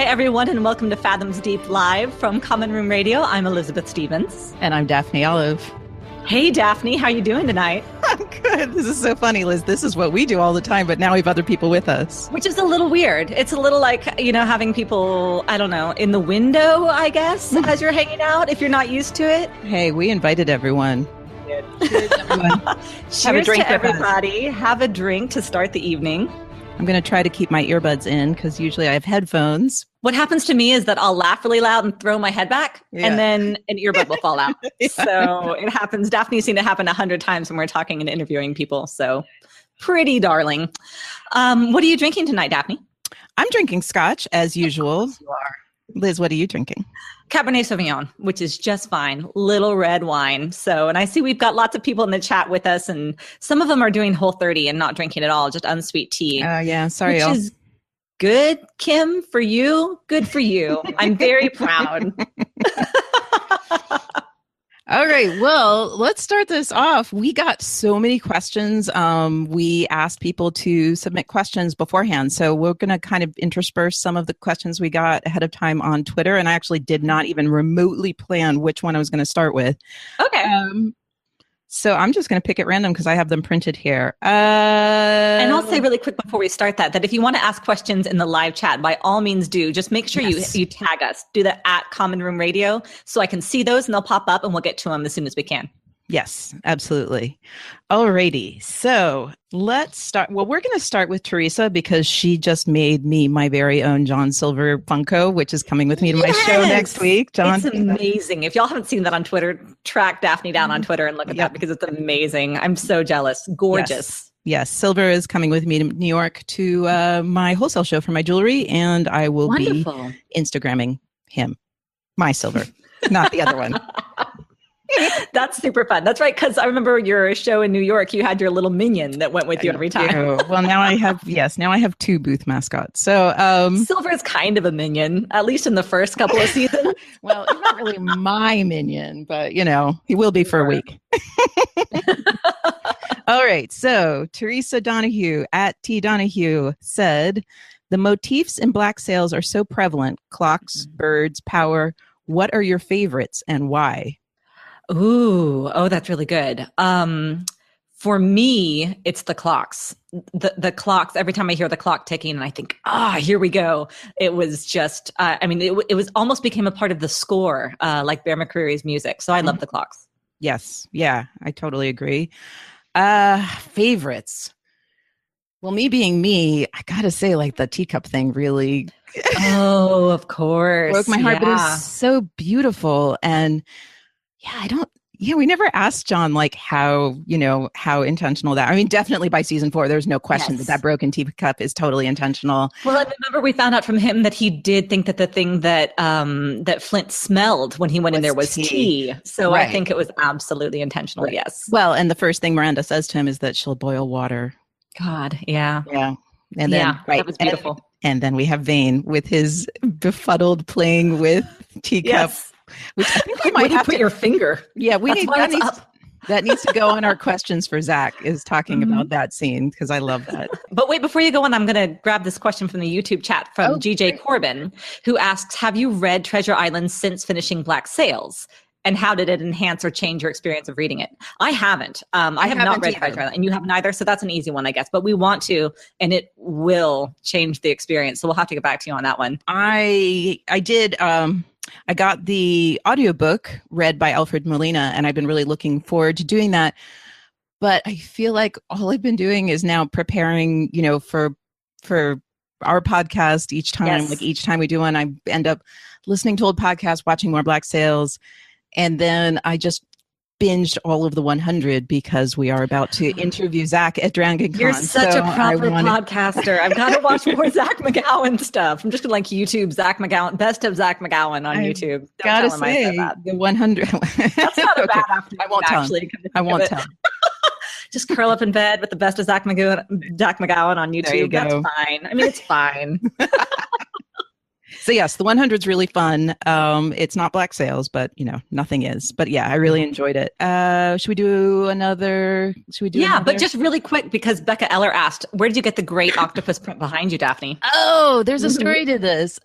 Hi, everyone, and welcome to Fathoms Deep live from Common Room Radio. I'm Elizabeth Stevens. And I'm Daphne Olive. Hey, Daphne, how are you doing tonight? I'm good. This is so funny, Liz. This is what we do all the time, but now we have other people with us. Which is a little weird. It's a little like, having people, I don't know, in the window, I guess, as you're hanging out, if you're not used to it. Hey, we invited everyone. Cheers, everyone. Cheers to everybody. Have a drink to start the evening. I'm going to try to keep my earbuds in because usually I have headphones. What happens to me is that I'll laugh really loud and throw my head back, and then an earbud will fall out. So it happens. Daphne's seen it happen 100 times when we're talking and interviewing people. So pretty darling. What are you drinking tonight, Daphne? I'm drinking scotch, as usual. You are. Liz, what are you drinking? Cabernet Sauvignon, which is just fine. Little red wine. So, and I see we've got lots of people in the chat with us, and some of them are doing Whole30 and not drinking at all, just unsweet tea. Yeah, sorry. Which is good, Kim, for you. Good for you. I'm very proud. All right. Well, let's start this off. We got so many questions. We asked people to submit questions beforehand. So we're going to kind of intersperse some of the questions we got ahead of time on Twitter. And I actually did not even remotely plan which one I was going to start with. Okay. So I'm just going to pick at random because I have them printed here. And I'll say really quick before we start that if you want to ask questions in the live chat, by all means do. Just make sure you tag us. Do that at Common Room Radio so I can see those and they'll pop up and we'll get to them as soon as we can. Yes, absolutely. Alrighty. So let's start. Well, we're going to start with Teresa because she just made me my very own John Silver Funko, which is coming with me to my show next week. John, it's amazing. If y'all haven't seen that on Twitter, track Daphne down on Twitter and look at that because it's amazing. I'm so jealous. Gorgeous. Yes, Silver is coming with me to New York to my wholesale show for my jewelry, and I will be Instagramming him, my Silver, not the other one. That's super fun. That's right. Because I remember your show in New York, you had your little minion that went with you every time. Well, now I have two booth mascots. So Silver is kind of a minion, at least in the first couple of seasons. Well, he's not really my minion, but he will be for a week. All right. So Teresa Donahue at T Donahue said, the motifs in Black Sails are so prevalent. Clocks, birds, power. What are your favorites and why? Oh, that's really good. For me, it's the clocks. The clocks, every time I hear the clock ticking and I think, here we go. It was just, it was almost became a part of the score, like Bear McCreary's music. So I love the clocks. Yes. Yeah, I totally agree. Favorites. Well, me being me, I got to say like the teacup thing really. Oh, of course. Broke my heart, but it was so beautiful. And we never asked John like how intentional that. I mean, definitely by season 4, there's no question that broken teacup is totally intentional. Well, I remember we found out from him that he did think that the thing that that Flint smelled when he went in there was tea. So I think it was absolutely intentional. Right. Yes. Well, and the first thing Miranda says to him is that she'll boil water. God. Yeah. Yeah. And then that was beautiful. And then we have Vane with his befuddled playing with teacup. Yes. Which I think we might have to put your finger. Yeah, that needs to go on our questions for Zach is talking about that scene because I love that. But wait, before you go on, I'm going to grab this question from the YouTube chat from GJ Corbin, who asks, have you read Treasure Island since finishing Black Sails? And how did it enhance or change your experience of reading it? I haven't. I have not read Treasure Island, and you have neither. So that's an easy one, I guess. But we want to, and it will change the experience. So we'll have to get back to you on that one. I did. I got the audiobook read by Alfred Molina, and I've been really looking forward to doing that. But I feel like all I've been doing is now preparing, for our podcast each time. Yes. Like each time we do one, I end up listening to old podcasts, watching more Black Sails. And then I just binged all of the 100 because we are about to interview Zach at DragonCon. You're such a proper podcaster. I've got to watch more Zach McGowan stuff. I'm just going to YouTube Zach McGowan, best of Zach McGowan on YouTube. Gotta say, the 100. That's not a bad afternoon. I won't tell him. I won't tell him. Just curl up in bed with the best of Zach McGowan on YouTube. That's fine. I mean, it's fine. So yes, the 100 is really fun. It's not Black Sails, but nothing is. But yeah, I really enjoyed it. Should we do another? But just really quick, because Becca Eller asked, where did you get the great octopus print behind you, Daphne? Oh, there's a story to this.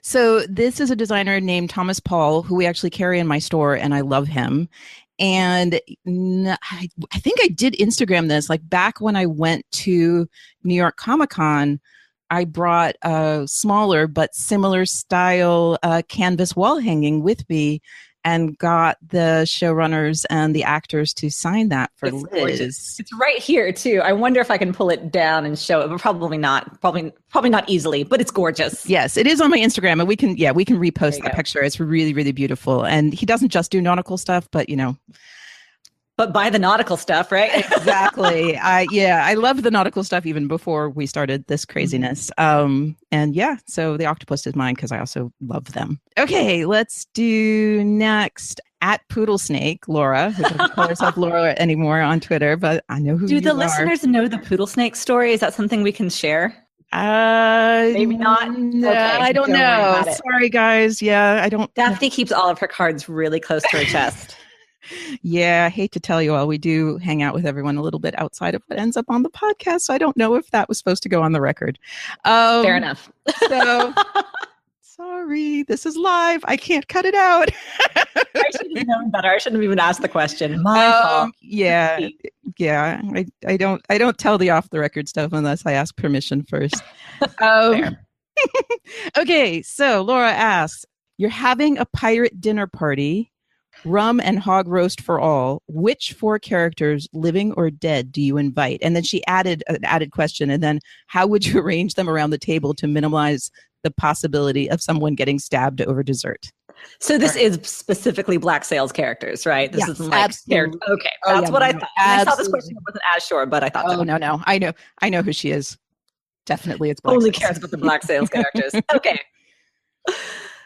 So this is a designer named Thomas Paul, who we actually carry in my store, and I love him. And I think I did Instagram this, like back when I went to New York Comic Con. I brought a smaller but similar style canvas wall hanging with me, and got the showrunners and the actors to sign that for Liz. Gorgeous. It's right here too. I wonder if I can pull it down and show it, but probably not. Probably not easily, but it's gorgeous. Yes, it is on my Instagram, and we can repost that picture. It's really, really beautiful. And he doesn't just do nautical stuff, but But buy the nautical stuff, right? Exactly. I love the nautical stuff even before we started this craziness. So the octopus is mine because I also love them. Okay, let's do next at Poodle Snake, Laura, who doesn't call herself Laura anymore on Twitter, but I know who you are. Do the listeners know the Poodle Snake story? Is that something we can share? Maybe not. No, okay, I don't know. Sorry, guys. Yeah, I don't. Daphne keeps all of her cards really close to her chest. Yeah, I hate to tell you all, we do hang out with everyone a little bit outside of what ends up on the podcast. So I don't know if that was supposed to go on the record. Fair enough. So sorry, this is live. I can't cut it out. I should have known better. I shouldn't have even asked the question. My fault. Yeah. I don't tell the off the record stuff unless I ask permission first. Okay, so Laura asks, you're having a pirate dinner party. Rum and hog roast for all. Which 4 characters, living or dead, do you invite? And then she added an added question. And then how would you arrange them around the table to minimize the possibility of someone getting stabbed over dessert? So this is specifically Black Sails characters, right? This isn't like characters. Okay, that's what I thought. I saw this question, I wasn't as sure, but I thought. Oh, no. I know who she is. Definitely, it's Black Only Sails. cares about the Black Sails characters. Okay.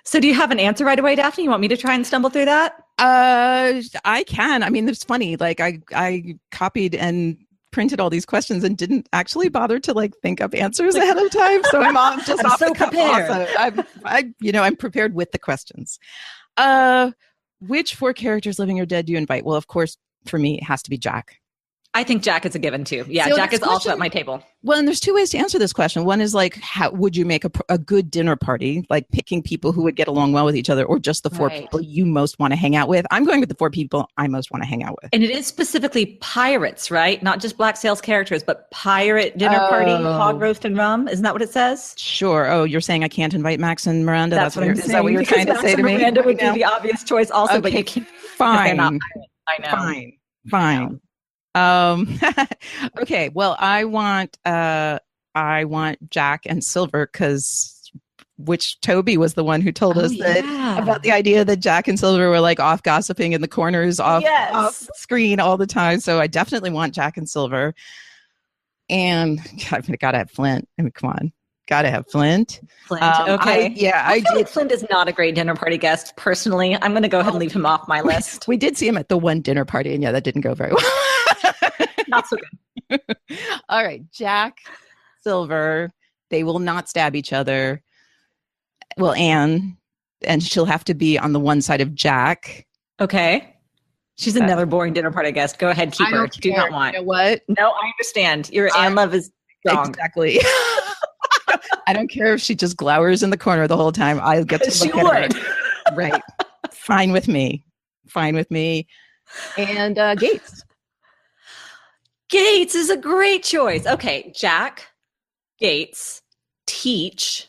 So do you have an answer right away, Daphne? You want me to try and stumble through that? I can. I mean, it's funny. Like I copied and printed all these questions and didn't actually bother to think up answers ahead of time. So I'm just off so the cuff. prepared. I'm prepared with the questions. Which 4 characters, living or dead, do you invite? Well, of course, for me, it has to be Jack. I think Jack is a given too. Yeah, so Jack is also at my table. Well, and there's 2 ways to answer this question. One is how would you make a good dinner party, like picking people who would get along well with each other, or just the 4 people you most want to hang out with? I'm going with the 4 people I most want to hang out with. And it is specifically pirates, right? Not just Black Sails characters, but pirate dinner party, hog roast and rum. Isn't that what it says? Sure. Oh, you're saying I can't invite Max and Miranda? That's what I'm saying. Is that what you're trying to say to me? Miranda would be the obvious choice also, okay, but you can't. Fine. Not I know. Fine. Okay. Well, I want Jack and Silver which Toby was the one who told us about the idea that Jack and Silver were off gossiping in the corners off the screen all the time. So I definitely want Jack and Silver. And I've got to have Flint. I mean, come on. Got to have Flint. Okay. I feel like Flint is not a great dinner party guest. Personally, I'm going to go ahead and leave him off my list. We did see him at the one dinner party, and that didn't go very well. Not so good. All right, Jack, Silver. They will not stab each other. Well, Anne, and she'll have to be on the one side of Jack. Okay. She's another boring dinner party guest. Go ahead, keep her. Do not want. You know what? No, I understand. Your Anne love is wrong. Exactly. I don't care if she just glowers in the corner the whole time. I'll get to look at her. Right. Fine with me. And Gates. Gates is a great choice. Okay, Jack, Gates, Teach.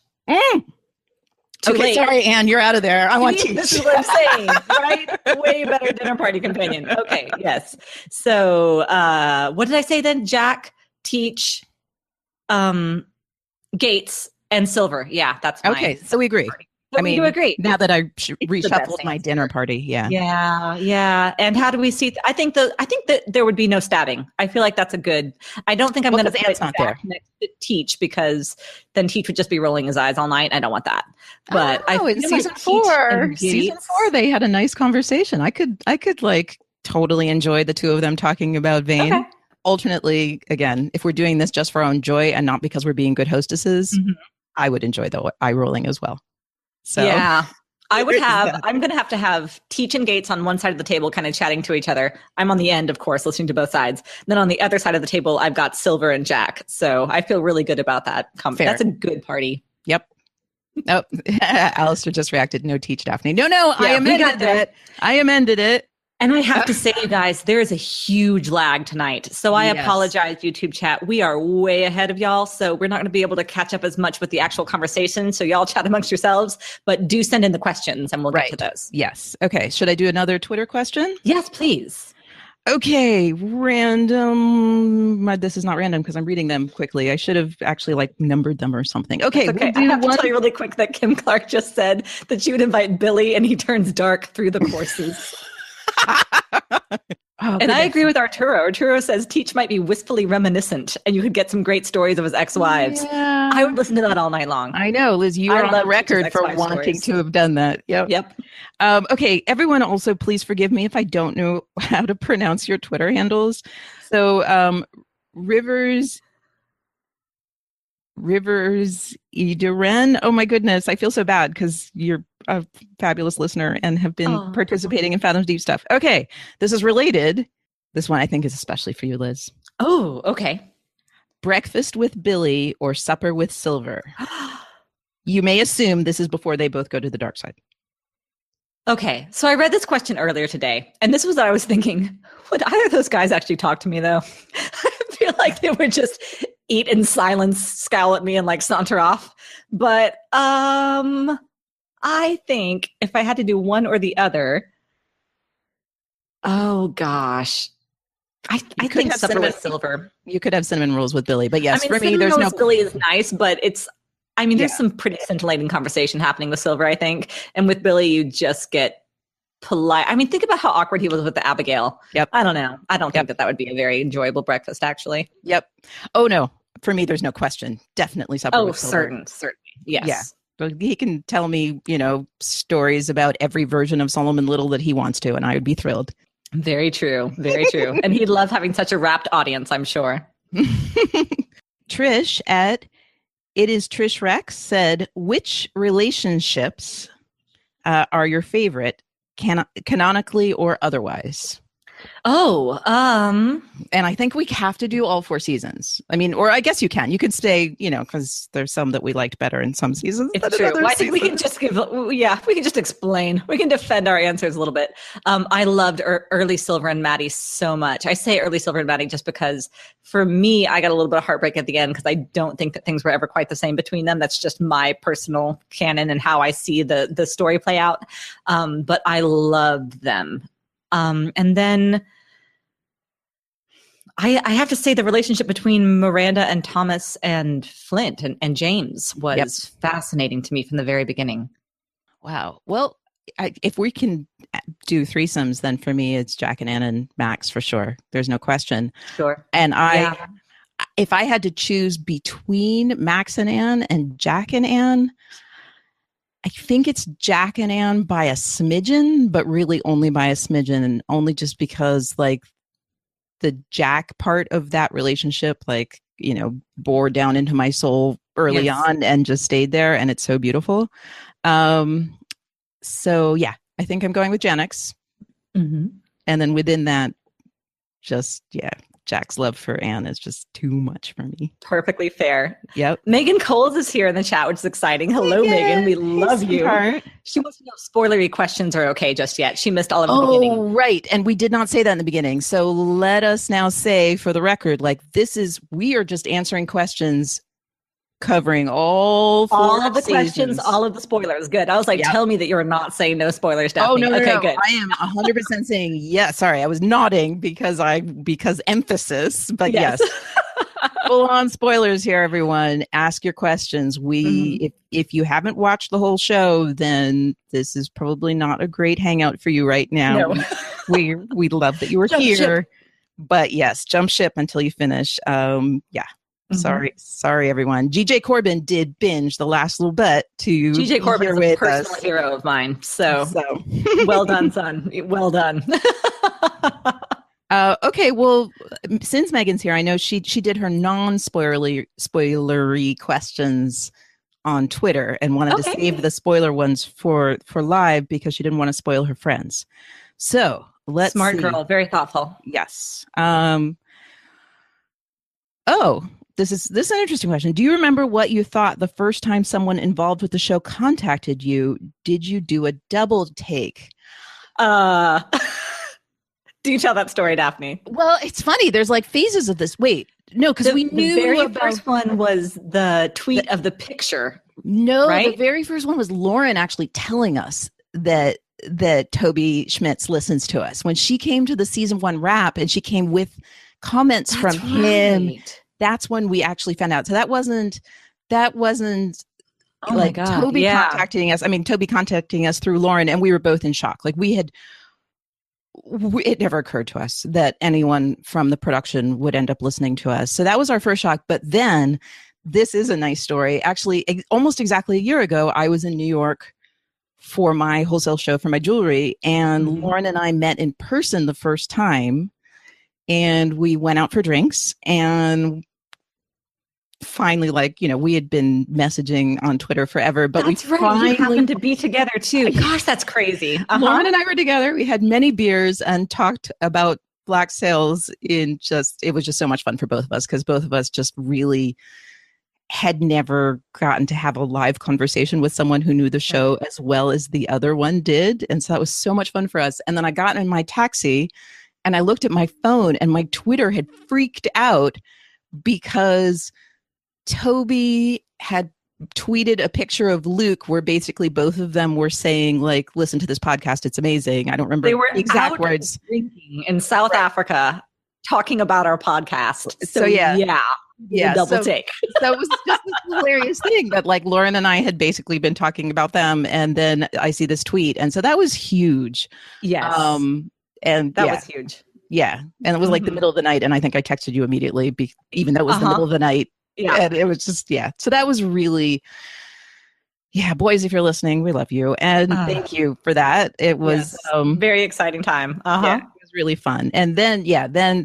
Okay, sorry, Anne, you're out of there. I want Teach. This is what I'm saying, right? Way better dinner party companion. Okay, yes. So what did I say then? Jack, Teach, Gates, and Silver. Yeah, that's my okay. So we agree. So we do agree. Now that I reshuffled my dinner party, yeah. And how do we see? I think that there would be no stabbing. I feel like that's a good. I don't think I'm going to put Anne's not there next to Teach, because then Teach would just be rolling his eyes all night. I don't want that. But in season 4, they had a nice conversation. I could totally enjoy the 2 of them talking about Vane. Okay. Alternately, again, if we're doing this just for our own joy and not because we're being good hostesses, I would enjoy the eye rolling as well. So yeah. I'm there's going to have Teach and Gates on one side of the table kind of chatting to each other. I'm on the end, of course, listening to both sides. Then on the other side of the table, I've got Silver and Jack. So I feel really good about that. That's a good party. Yep. Oh, Alistair just reacted. No, Teach, Daphne. No, I amended it. I amended it. And I have to say, you guys, there is a huge lag tonight. So I apologize, YouTube chat. We are way ahead of y'all. So we're not going to be able to catch up as much with the actual conversation. So y'all chat amongst yourselves, but do send in the questions and we'll get to those. Yes. Okay. Should I do another Twitter question? Yes, please. Okay. Random. This is not random because I'm reading them quickly. I should have actually numbered them or something. Okay. We'll I have to tell you really quick that Kim Clark just said that she would invite Billy and he turns dark through the courses. And I agree with Arturo. Arturo says Teach might be wistfully reminiscent and you could get some great stories of his ex-wives. Yeah. I would listen to that all night long. I know, Liz, you are on the record for wanting to have done that. Yep. Okay, everyone also please forgive me if I don't know how to pronounce your Twitter handles. So Rivers Ideren. Oh my goodness, I feel so bad because you're a fabulous listener and have been participating in Fathoms Deep stuff. Okay, this is related. This one I think is especially for you, Liz. Oh, okay. Breakfast with Billy or supper with Silver? You may assume this is before they both go to the dark side. Okay, so I read this question earlier today, and this was what I was thinking. Would either of those guys actually talk to me, though? I feel like they would just eat in silence, scowl at me, and saunter off. But I think if I had to do one or the other, oh gosh, I think supper with Silver. You could have cinnamon rolls with Billy, but yes, for me, there's no. Billy is nice, but there's some pretty scintillating conversation happening with Silver, I think, and with Billy, you just get polite. Think about how awkward he was with the Abigail. Yep. I don't know. I don't think that would be a very enjoyable breakfast, actually. Yep. Oh no. For me, there's no question. Definitely supper with Silver. Certainly. Yes. Yeah. But he can tell me, stories about every version of Solomon Little that he wants to, and I would be thrilled. Very true. Very true. And he'd love having such a rapt audience, I'm sure. Trish at It Is Trish Rex said, which relationships are your favorite, canonically or otherwise? Oh, and I think we have to do all 4 seasons. Or I guess you can. You could stay, because there's some that we liked better in some seasons. It's true. Well, I think we can just we can just explain. We can defend our answers a little bit. I loved early Silver and Maddie so much. I say early Silver and Maddie just because for me, I got a little bit of heartbreak at the end because I don't think that things were ever quite the same between them. That's just my personal canon and how I see the story play out. But I loved them. And then I have to say the relationship between Miranda and Thomas and Flint and James was fascinating to me from the very beginning. Wow. Well, if we can do threesomes, then for me, it's Jack and Ann and Max for sure. There's no question. Sure. And if I had to choose between Max and Ann and Jack and Ann, I think it's Jack and Ann by a smidgen, but really only by a smidgen, and only just because the Jack part of that relationship, bore down into my soul early on and just stayed there, and it's so beautiful. So yeah, I think I'm going with Janix. Mm-hmm. And then within that, Jack's love for Anne is just too much for me. Perfectly fair. Yep. Megan Coles is here in the chat, which is exciting. Hello, Megan. We love you. She wants to know if spoilery questions are okay just yet. She missed all of the beginning. Oh, right. And we did not say that in the beginning. So let us now say for the record, we are just answering questions covering all of the questions, all of the spoilers. Good. I was like, tell me that you're not saying no spoilers, Daphne. Oh, no, okay, no. Good. I am 100% saying yes. Sorry, I was nodding because emphasis, but yes. Full on spoilers here, everyone. Ask your questions. If you haven't watched the whole show, then this is probably not a great hangout for you right now. No. we love that you were here, but yes, jump ship until you finish. Sorry, everyone. GJ Corbin did binge the last little bit to GJ Corbin is a personal hero of mine. So well done, son. Well done. Okay, well, since Megan's here, I know she did her non-spoilery questions on Twitter and wanted to save the spoiler ones for live because she didn't want to spoil her friends. So let's Smart see. girl, very thoughtful. Yes. This is an interesting question. Do you remember what you thought the first time someone involved with the show contacted you? Did you do a double take? Do you tell that story, Daphne? Well, it's funny. There's like phases of this. Wait, no, because we knew the very first one was the tweet of the picture. No, right? The very first one was Lauren actually telling us that Toby Schmitz listens to us. When she came to the season 1 wrap and she came with comments from him, that's when we actually found out. So that wasn't like Toby contacting us. I mean, Toby contacting us through Lauren, and we were both in shock. Like it never occurred to us that anyone from the production would end up listening to us. So that was our first shock. But then this is a nice story. Actually, almost exactly a year ago, I was in New York for my wholesale show for my jewelry, and Lauren and I met in person the first time, and we went out for drinks, and finally, we had been messaging on Twitter forever, but we finally happened to be together too. Gosh, that's crazy. Lauren and I were together. We had many beers and talked about Black Sails it was just so much fun for both of us, because both of us just really had never gotten to have a live conversation with someone who knew the show as well as the other one did. And so that was so much fun for us. And then I got in my taxi and I looked at my phone, and my Twitter had freaked out because Toby had tweeted a picture of Luke where basically both of them were saying, like, listen to this podcast, it's amazing. I don't remember the exact words. Drinking in South Africa, talking about our podcast. So yeah, double take. So it was just this hilarious thing that, like, Lauren and I had basically been talking about them, and then I see this tweet, and so that was huge. Yes, and that was huge. Yeah, and it was like the middle of the night, and I think I texted you immediately, even though it was the middle of the night. Yeah. And it was just, so that was really, boys, if you're listening, we love you. And thank you for that. It was very exciting time. Yeah, it was really fun. And then,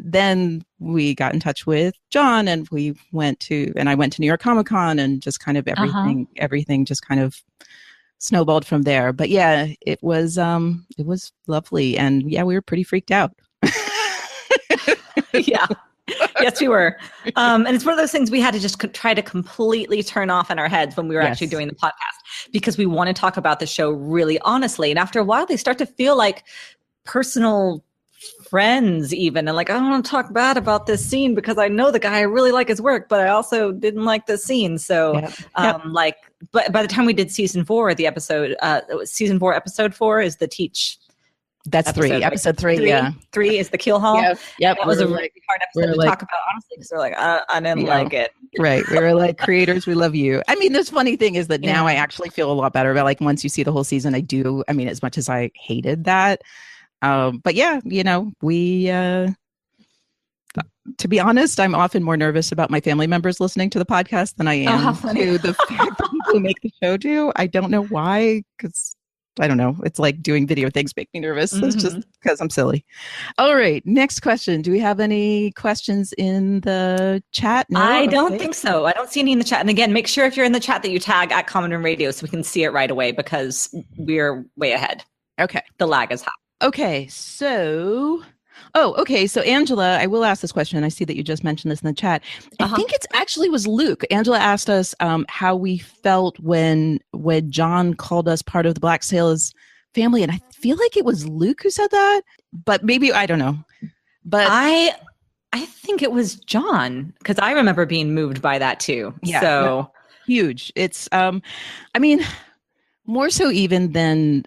then we got in touch with John, and I went to New York Comic Con, and just kind of everything just kind of snowballed from there. But yeah, it was lovely. And we were pretty freaked out. Yeah. Yes, we were. And it's one of those things we had to just try to completely turn off in our heads when we were actually doing the podcast, because we want to talk about the show really honestly. And after a while, they start to feel like personal friends even. And like, I don't want to talk bad about this scene because I know the guy, I really like his work, but I also didn't like this scene. So but by the time we did season 4, the episode, season 4, episode 4 is the Teach. That's episode 3. 3 is the Keel Hall. Yep. That was a really hard episode to talk about, honestly, because they're like, I didn't like it. Right. We were like, creators, we love you. I mean, the funny thing is that now I actually feel a lot better about, like, once you see the whole season, as much as I hated that. But we, to be honest, I'm often more nervous about my family members listening to the podcast than I am to the fact that people who make the show do. I don't know why, because I don't know. It's like doing video things make me nervous. It's just because I'm silly. All right. Next question. Do we have any questions in the chat? No? I don't think so. I don't see any in the chat. And again, make sure if you're in the chat that you tag at Common Room Radio so we can see it right away, because we're way ahead. Okay. The lag is high. Okay. So Angela, I will ask this question. I see that you just mentioned this in the chat. I think it actually was Luke. Angela asked us how we felt when John called us part of the Black Sails family. And I feel like it was Luke who said that, but maybe, I don't know. But I think it was John, because I remember being moved by that too. Yeah. So huge. It's, more so even than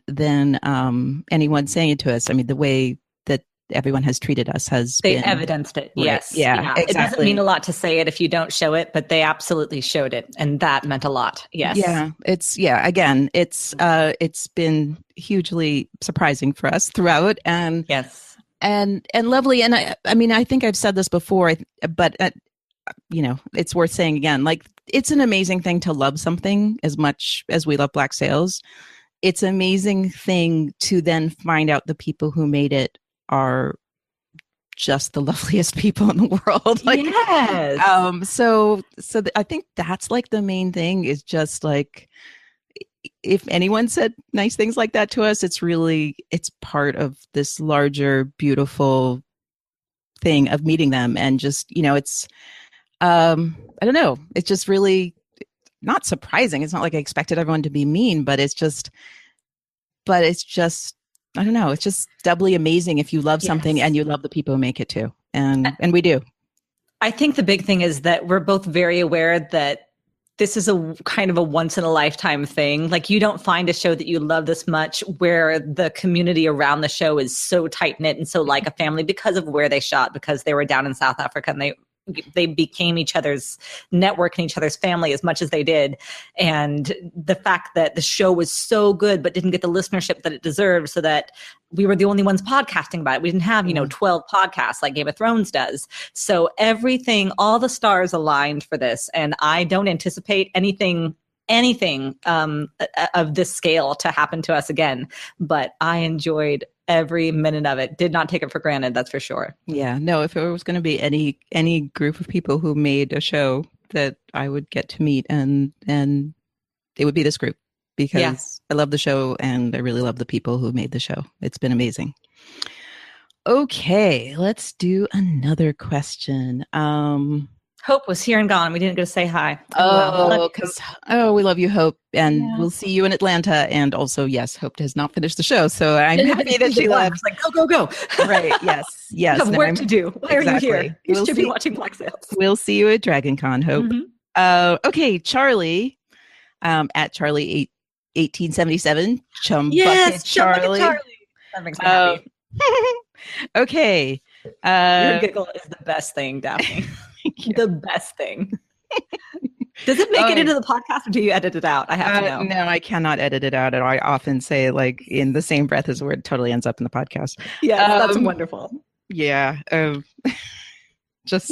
anyone saying it to us. I mean, the way that everyone has treated us they evidenced it. Yes. Right. Yeah, exactly. It doesn't mean a lot to say it if you don't show it, but they absolutely showed it. And that meant a lot. Yes. Yeah. It's been hugely surprising for us throughout, and yes. And lovely. And I think I've said this before, but it's worth saying again, like, it's an amazing thing to love something as much as we love Black Sails. It's an amazing thing to then find out the people who made it are just the loveliest people in the world. Like, yes. I think that's like the main thing is just like, if anyone said nice things like that to us, it's part of this larger, beautiful thing of meeting them. And just, it's, I don't know. It's just really not surprising. It's not like I expected everyone to be mean, but it's just, I don't know. It's just doubly amazing if you love something and you love the people who make it too. And we do. I think the big thing is that we're both very aware that this is a kind of a once in a lifetime thing. Like, you don't find a show that you love this much where the community around the show is so tight knit and so like a family because of where they shot, because they were down in South Africa and they became each other's network and each other's family as much as they did. And the fact that the show was so good but didn't get the listenership that it deserved, so that we were the only ones podcasting about it. We didn't have, 12 podcasts like Game of Thrones does. So everything, all the stars aligned for this. And I don't anticipate anything of this scale to happen to us again. But I enjoyed every minute of it. Did not take it for granted, that's for sure. Yeah, no, if there was going to be any group of people who made a show that I would get to meet, and it would be this group, because I love the show and I really love the people who made the show. It's been amazing. Okay, let's do another question. Hope was here and gone. We didn't go to say hi. We love you, Hope, and we'll see you in Atlanta. And also, yes, Hope has not finished the show, so I'm happy that she left. Like, go. Right? Yes. You have work to do. Why are you here? You should be watching Black Sails. We'll see you at Dragon Con, Hope. Mm-hmm. Okay, Charlie, at Charlie 1877. Bucket Charlie. That makes me happy. Okay. Your giggle is the best thing, Daphne. The best thing. Does it make it into the podcast, or do you edit it out? I have to know. No, I cannot edit it out. And I often say, like, in the same breath as where it totally ends up in the podcast. Yeah, that's wonderful. Yeah. Just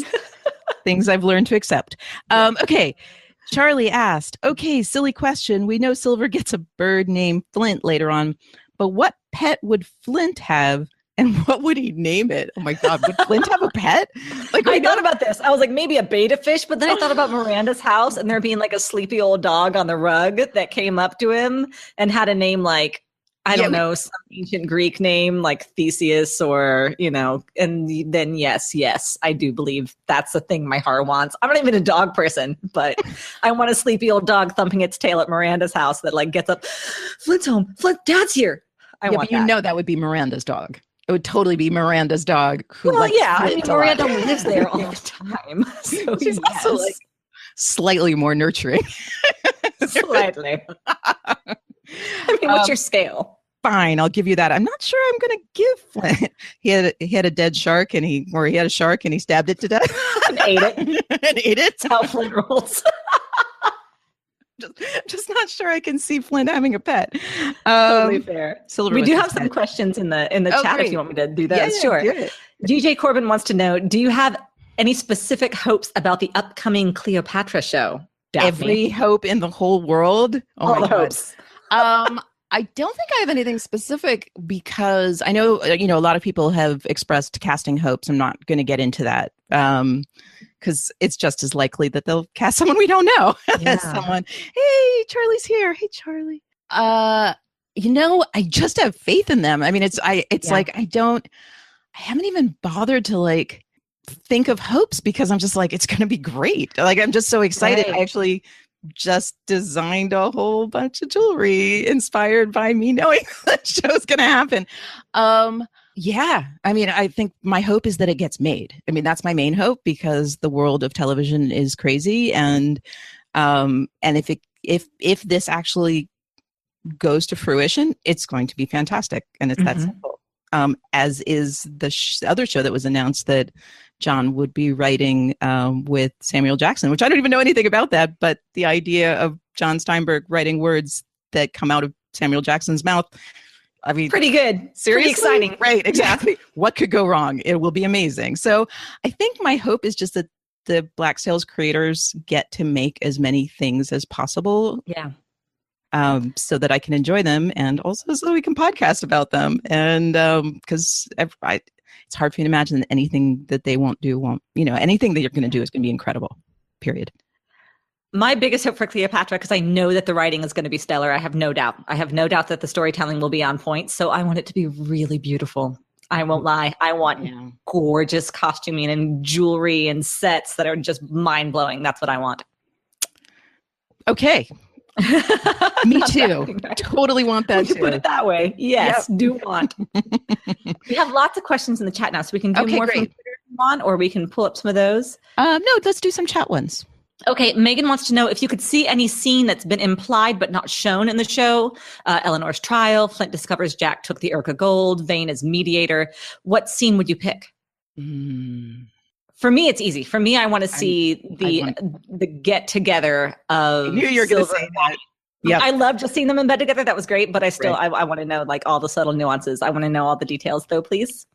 things I've learned to accept. Okay. Charlie asked, okay, silly question. We know Silver gets a bird named Flint later on, but what pet would Flint have? And what would he name it? Oh my God, would Flint have a pet? Like, I thought about this. I was like, maybe a beta fish, but then I thought about Miranda's house and there being like a sleepy old dog on the rug that came up to him and had a name like, I don't know, some ancient Greek name like Theseus or, and then yes, I do believe that's the thing my heart wants. I'm not even a dog person, but I want a sleepy old dog thumping its tail at Miranda's house that like gets up, Flint's home, Flint, Dad's here. But that would be Miranda's dog. It would totally be Miranda's dog. Miranda lives there all the time. So she's also like slightly more nurturing. Slightly. What's your scale? Fine, I'll give you that. I'm not sure I'm going to give Flint. He had a dead shark, and he had a shark, and he stabbed it to death and ate it. That's how Flint rolls. Just not sure I can see Flint having a pet. Totally fair. Silver, we do have some questions in the chat great. if you want me to do that. Yeah, sure. Do DJ Corbin wants to know, do you have any specific hopes about the upcoming Cleopatra show, Daphne? Every hope in the whole world? All the hopes. I don't think I have anything specific, because I know, a lot of people have expressed casting hopes. I'm not going to get into that. Because it's just as likely that they'll cast someone we don't know as someone. Hey, Charlie's here. Hey, Charlie. I just have faith in them. I mean, like I haven't even bothered to like think of hopes, because I'm just like, it's going to be great. Like, I'm just so excited. Right. I actually just designed a whole bunch of jewelry inspired by me knowing that show's going to happen. Yeah. I mean, I think my hope is that it gets made. I mean, that's my main hope, because the world of television is crazy. And if this actually goes to fruition, it's going to be fantastic. And it's that simple. As is the other show that was announced that John would be writing with Samuel Jackson, which I don't even know anything about that. But the idea of John Steinberg writing words that come out of Samuel Jackson's mouth, I mean, pretty good. Seriously? Pretty exciting. Right, exactly. What could go wrong? It will be amazing. So I think my hope is just that the Black Sails creators get to make as many things as possible. Yeah. So that I can enjoy them, and also so we can podcast about them. And because it's hard for me to imagine that anything that they won't, anything that you're going to do is going to be incredible, period. My biggest hope for Cleopatra, because I know that the writing is going to be stellar. I have no doubt. I have no doubt that the storytelling will be on point. So I want it to be really beautiful. I won't lie. I want gorgeous costuming and jewelry and sets that are just mind-blowing. That's what I want. Okay. Me too. Totally want that too. Put it that way. Yes, do want. We have lots of questions in the chat now, so we can do more from Twitter if you want, or we can pull up some of those. No, let's do some chat ones. Okay, Megan wants to know if you could see any scene that's been implied but not shown in the show. Eleanor's trial, Flint discovers Jack took the Urca gold, Vane as mediator. What scene would you pick? For me, it's easy. For me, I want to see the get together of. I knew you were going to say that. Yeah, I love just seeing them in bed together. That was great, but I still I want to know like all the subtle nuances. I want to know all the details, though, please.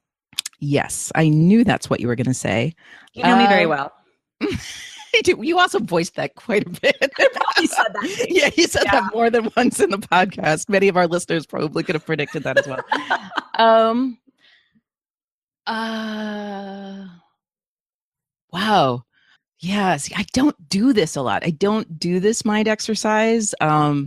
Yes, I knew that's what you were going to say. You know me very well. You also voiced that quite a bit. You said that. Yeah, you said that more than once in the podcast. Many of our listeners probably could have predicted that as well. Wow. Yeah. See, I don't do this a lot. I don't do this mind exercise. I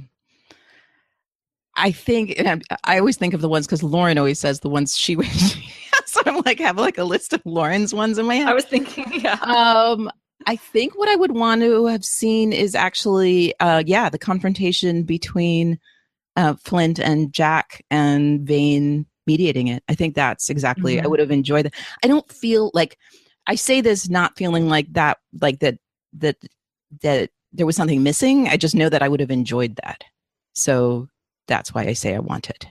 think, and I always think of the ones because Lauren always says the ones she wishes. So I'm like, have like a list of Lauren's ones in my head. I was thinking, yeah. I think what I would want to have seen is actually, the confrontation between Flint and Jack and Vane mediating it. I think that's exactly, I would have enjoyed that. I don't feel like, I say this not feeling like that there was something missing. I just know that I would have enjoyed that. So that's why I say I want it.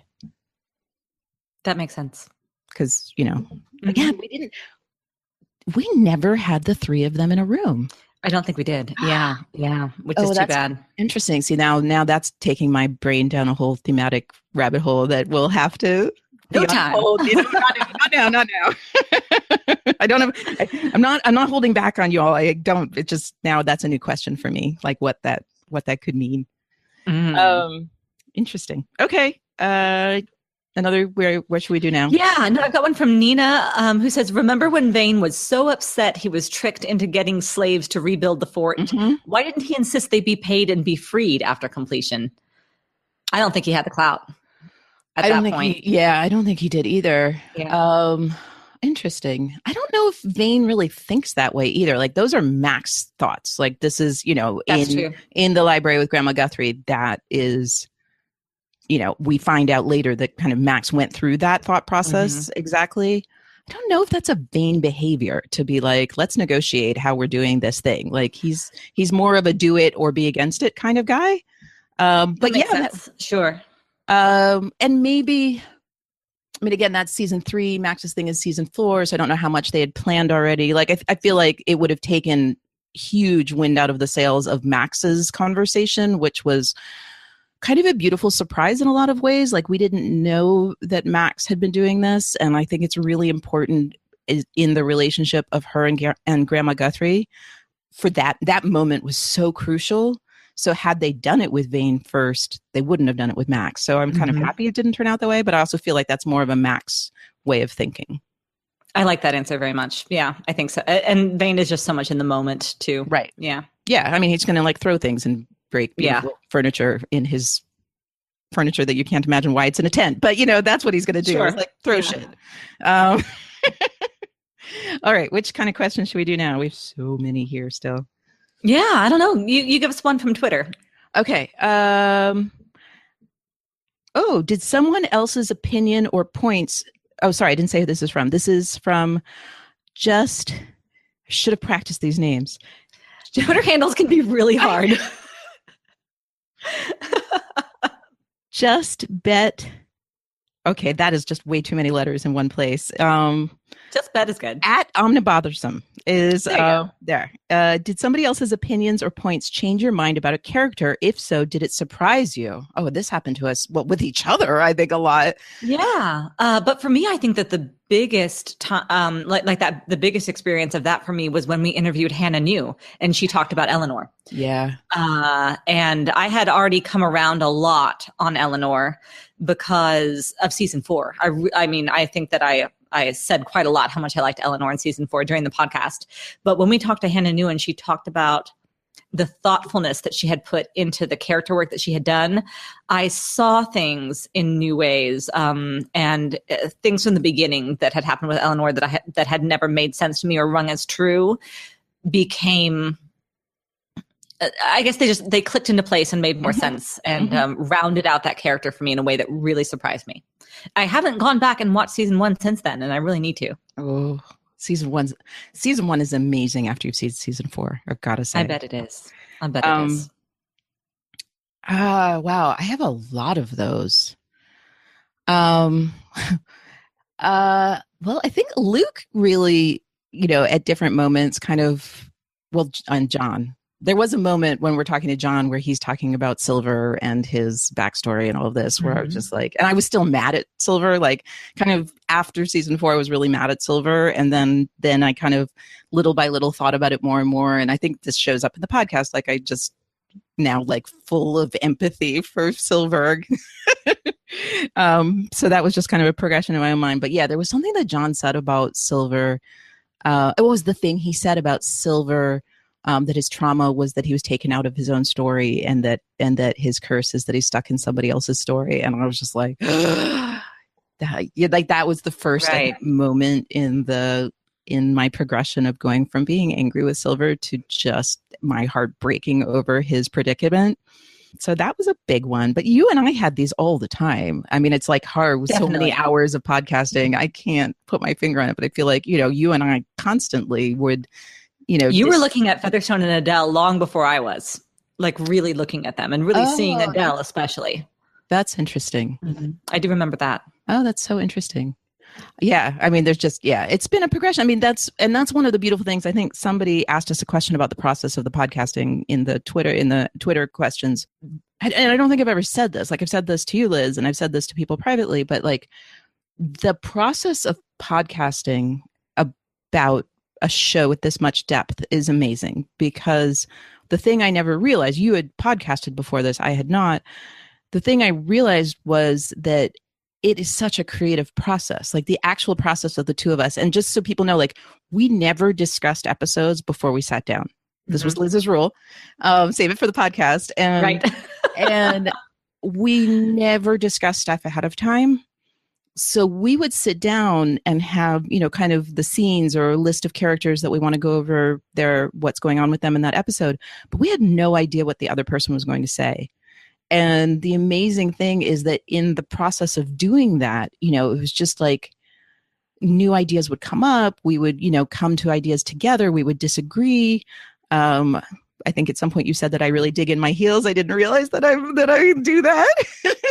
That makes sense. Because, again, we never had the three of them in a room. I don't think we did. Yeah. Which is too bad. Interesting. See, now that's taking my brain down a whole thematic rabbit hole that we'll have to. No time. Not now. I don't have. I'm not holding back on you all. I don't. It just now that's a new question for me. Like what that could mean. Interesting. Okay. Another, what should we do now? Yeah, no, I've got one from Nina who says, remember when Vane was so upset he was tricked into getting slaves to rebuild the fort? Why didn't he insist they be paid and be freed after completion? I don't think he had the clout at that point. I don't think he did either. Yeah. Interesting. I don't know if Vane really thinks that way either. Like those are Mac's thoughts. Like this is, in the library with Grandma Guthrie, that is... we find out later that kind of Max went through that thought process exactly. I don't know if that's a Vane behavior to be like, let's negotiate how we're doing this thing. Like he's more of a do it or be against it kind of guy. But yeah, sure. And maybe, again, that's season 3. Max's thing is season 4. So I don't know how much they had planned already. Like I feel like it would have taken huge wind out of the sails of Max's conversation, which was kind of a beautiful surprise in a lot of ways. Like we didn't know that Max had been doing this. And I think it's really important in the relationship of her and Grandma Guthrie for that moment was so crucial. So had they done it with Vane first, they wouldn't have done it with Max. So I'm kind of happy it didn't turn out that way, but I also feel like that's more of a Max way of thinking. I like that answer very much. Yeah, I think so. And Vane is just so much in the moment too. Right. Yeah. Yeah. I mean, he's going to like throw things and break furniture in his furniture that you can't imagine why it's in a tent, but that's what he's going to do. Sure. It's like throw shit. All right, which kind of question should we do now? We have so many here still. Yeah, I don't know. You give us one from Twitter. Okay. Did someone else's opinion or points? Oh, sorry, I didn't say who this is from. This is from I should have practiced these names. Twitter handles can be really hard. Just bet. Okay, that is just way too many letters in one place. Just bet is good. At Omnibothersome is there. Did somebody else's opinions or points change your mind about a character? If so, did it surprise you? Oh, this happened to us with each other, I think, a lot. Yeah. But for me, I think that the biggest the biggest experience of that for me was when we interviewed Hannah New and she talked about Eleanor. Yeah. And I had already come around a lot on Eleanor because of season 4. I mean, I think that I I said quite a lot how much I liked Eleanor in season 4 during the podcast. But when we talked to Hannah Newen, she talked about the thoughtfulness that she had put into the character work that she had done. I saw things in new ways, and things from the beginning that had happened with Eleanor that had never made sense to me or rung as true became, I guess they clicked into place and made more sense and rounded out that character for me in a way that really surprised me. I haven't gone back and watched season 1 since then, and I really need to. Oh, season one is amazing after you've seen season 4. I've got to say. I bet it is. It is. Wow. I have a lot of those. Well, I think Luke really, at different moments and John. There was a moment when we're talking to John where he's talking about Silver and his backstory and all of this, where I was just like, and I was still mad at Silver, like kind of after season 4, I was really mad at Silver. And then I kind of little by little thought about it more and more. And I think this shows up in the podcast. Like I just now like full of empathy for Silver. So that was just kind of a progression in my own mind. But yeah, there was something that John said about Silver. It was the thing he said about Silver, that his trauma was that he was taken out of his own story, and that his curse is that he's stuck in somebody else's story. And I was just like, that was the first moment in my progression of going from being angry with Silver to just my heart breaking over his predicament. So that was a big one. But you and I had these all the time. I mean, it's like hard with so many hours of podcasting. I can't put my finger on it, but I feel like, you and I constantly would, you were looking at Featherstone and Adele long before I was, like really looking at them and really seeing Adele especially. That's interesting. I do remember that. Oh, that's so interesting. Yeah. I mean, it's been a progression. I mean, that's one of the beautiful things. I think somebody asked us a question about the process of the podcasting in the Twitter questions. And I don't think I've ever said this. Like I've said this to you, Liz, and I've said this to people privately, but like the process of podcasting about a show with this much depth is amazing, because the thing I never realized, you had podcasted before this, I had not. The thing I realized was that it is such a creative process, like the actual process of the two of us. And just so people know, like we never discussed episodes before we sat down. This was Liz's rule. Save it for the podcast. And, and we never discussed stuff ahead of time. So we would sit down and have, kind of the scenes or a list of characters that we want to go over what's going on with them in that episode. But we had no idea what the other person was going to say. And the amazing thing is that in the process of doing that, it was just like new ideas would come up. We would, come to ideas together. We would disagree. I think at some point you said that I really dig in my heels. I didn't realize that I do that.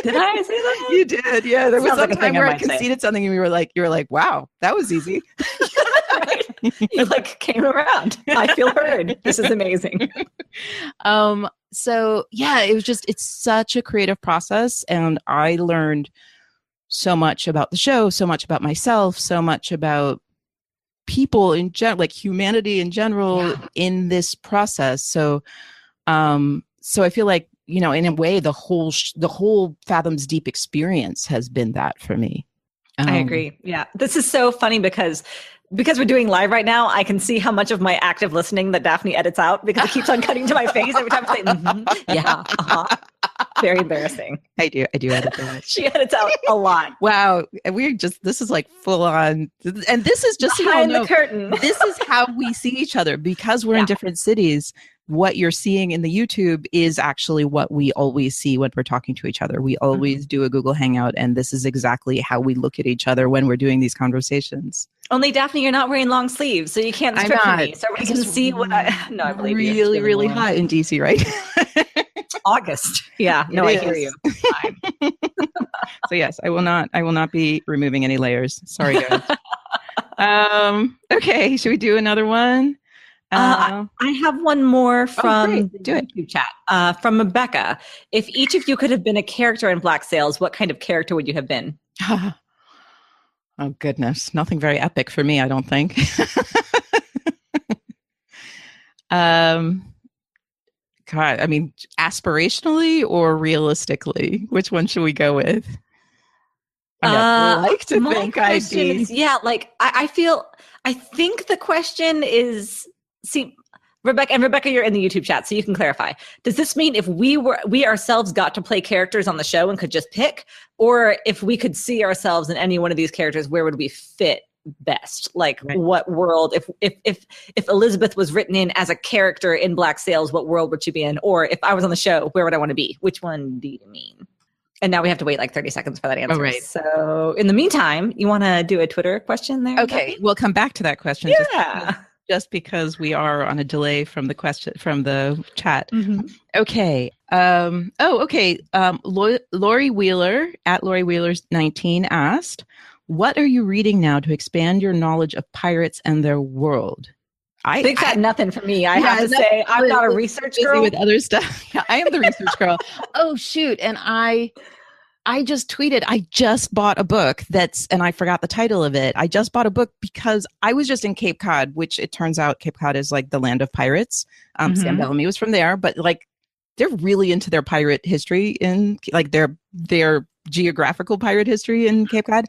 Did I say that? You did. Yeah. There was some time where I conceded something and you were like, wow, that was easy. Right. You like came around. I feel heard. This is amazing. So yeah, it's such a creative process. And I learned so much about the show, so much about myself, so much about people in general, like humanity in general in this process. So I feel like, in a way, the whole Fathoms Deep experience has been that for me. I agree. Yeah. This is so funny because we're doing live right now, I can see how much of my active listening that Daphne edits out, because it keeps on cutting to my face every time I say, yeah, very embarrassing. I do edit that. She edits out a lot. Wow. This is like full on. And this is just behind the curtain. This is how we see each other, because we're in different cities. What you're seeing in the YouTube is actually what we always see when we're talking to each other. We always do a Google Hangout, and this is exactly how we look at each other when we're doing these conversations. Only, Daphne, you're not wearing long sleeves, so you can't strip me. So we can see what I believe you. Really, really hot in DC, right? August. Yeah. No, I hear you. So yes, I will not be removing any layers. Sorry, guys. Okay. Should we do another one? I have one more from the YouTube chat from Rebecca. If each of you could have been a character in Black Sails, what kind of character would you have been? Oh, goodness. Nothing very epic for me, I don't think. God, I mean, aspirationally or realistically? Which one should we go with? I like to think I'd be. I think the question is, see, Rebecca, you're in the YouTube chat, so you can clarify. Does this mean if we ourselves got to play characters on the show and could just pick, or if we could see ourselves in any one of these characters, where would we fit best? Like, what world? If Elizabeth was written in as a character in Black Sails, what world would she be in? Or if I was on the show, where would I want to be? Which one do you mean? And now we have to wait like 30 seconds for that answer. Oh, right. So in the meantime, you want to do a Twitter question there? Okay, we'll come back to that question. Yeah. Just because we are on a delay from the question from the chat. Mm-hmm. Okay. Lori Wheeler at Lori Wheeler's 19 asked, "What are you reading now to expand your knowledge of pirates and their world?" They've got nothing for me. I have to say, I'm not a research girl. With other stuff. Yeah, I am the research girl. Oh shoot! And I just tweeted, I just bought a book and I forgot the title of it. I just bought a book because I was just in Cape Cod, which it turns out Cape Cod is like the land of pirates. Sam Bellamy was from there, but like they're really into their pirate history in like their geographical pirate history in Cape Cod.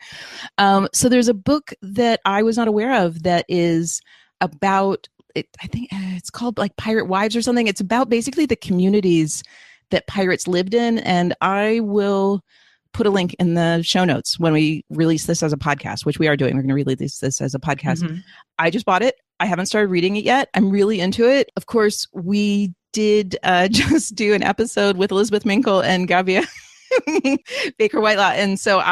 So there's a book that I was not aware of that is about it. I think it's called like Pirate Wives or something. It's about basically the communities that pirates lived in. And I will put a link in the show notes when we release this as a podcast, which we are doing. We're going to release this as a podcast. Mm-hmm. I just bought it. I haven't started reading it yet. I'm really into it. Of course, we did just do an episode with Elizabeth Minkle and Gavia Baker Whitelaw. And so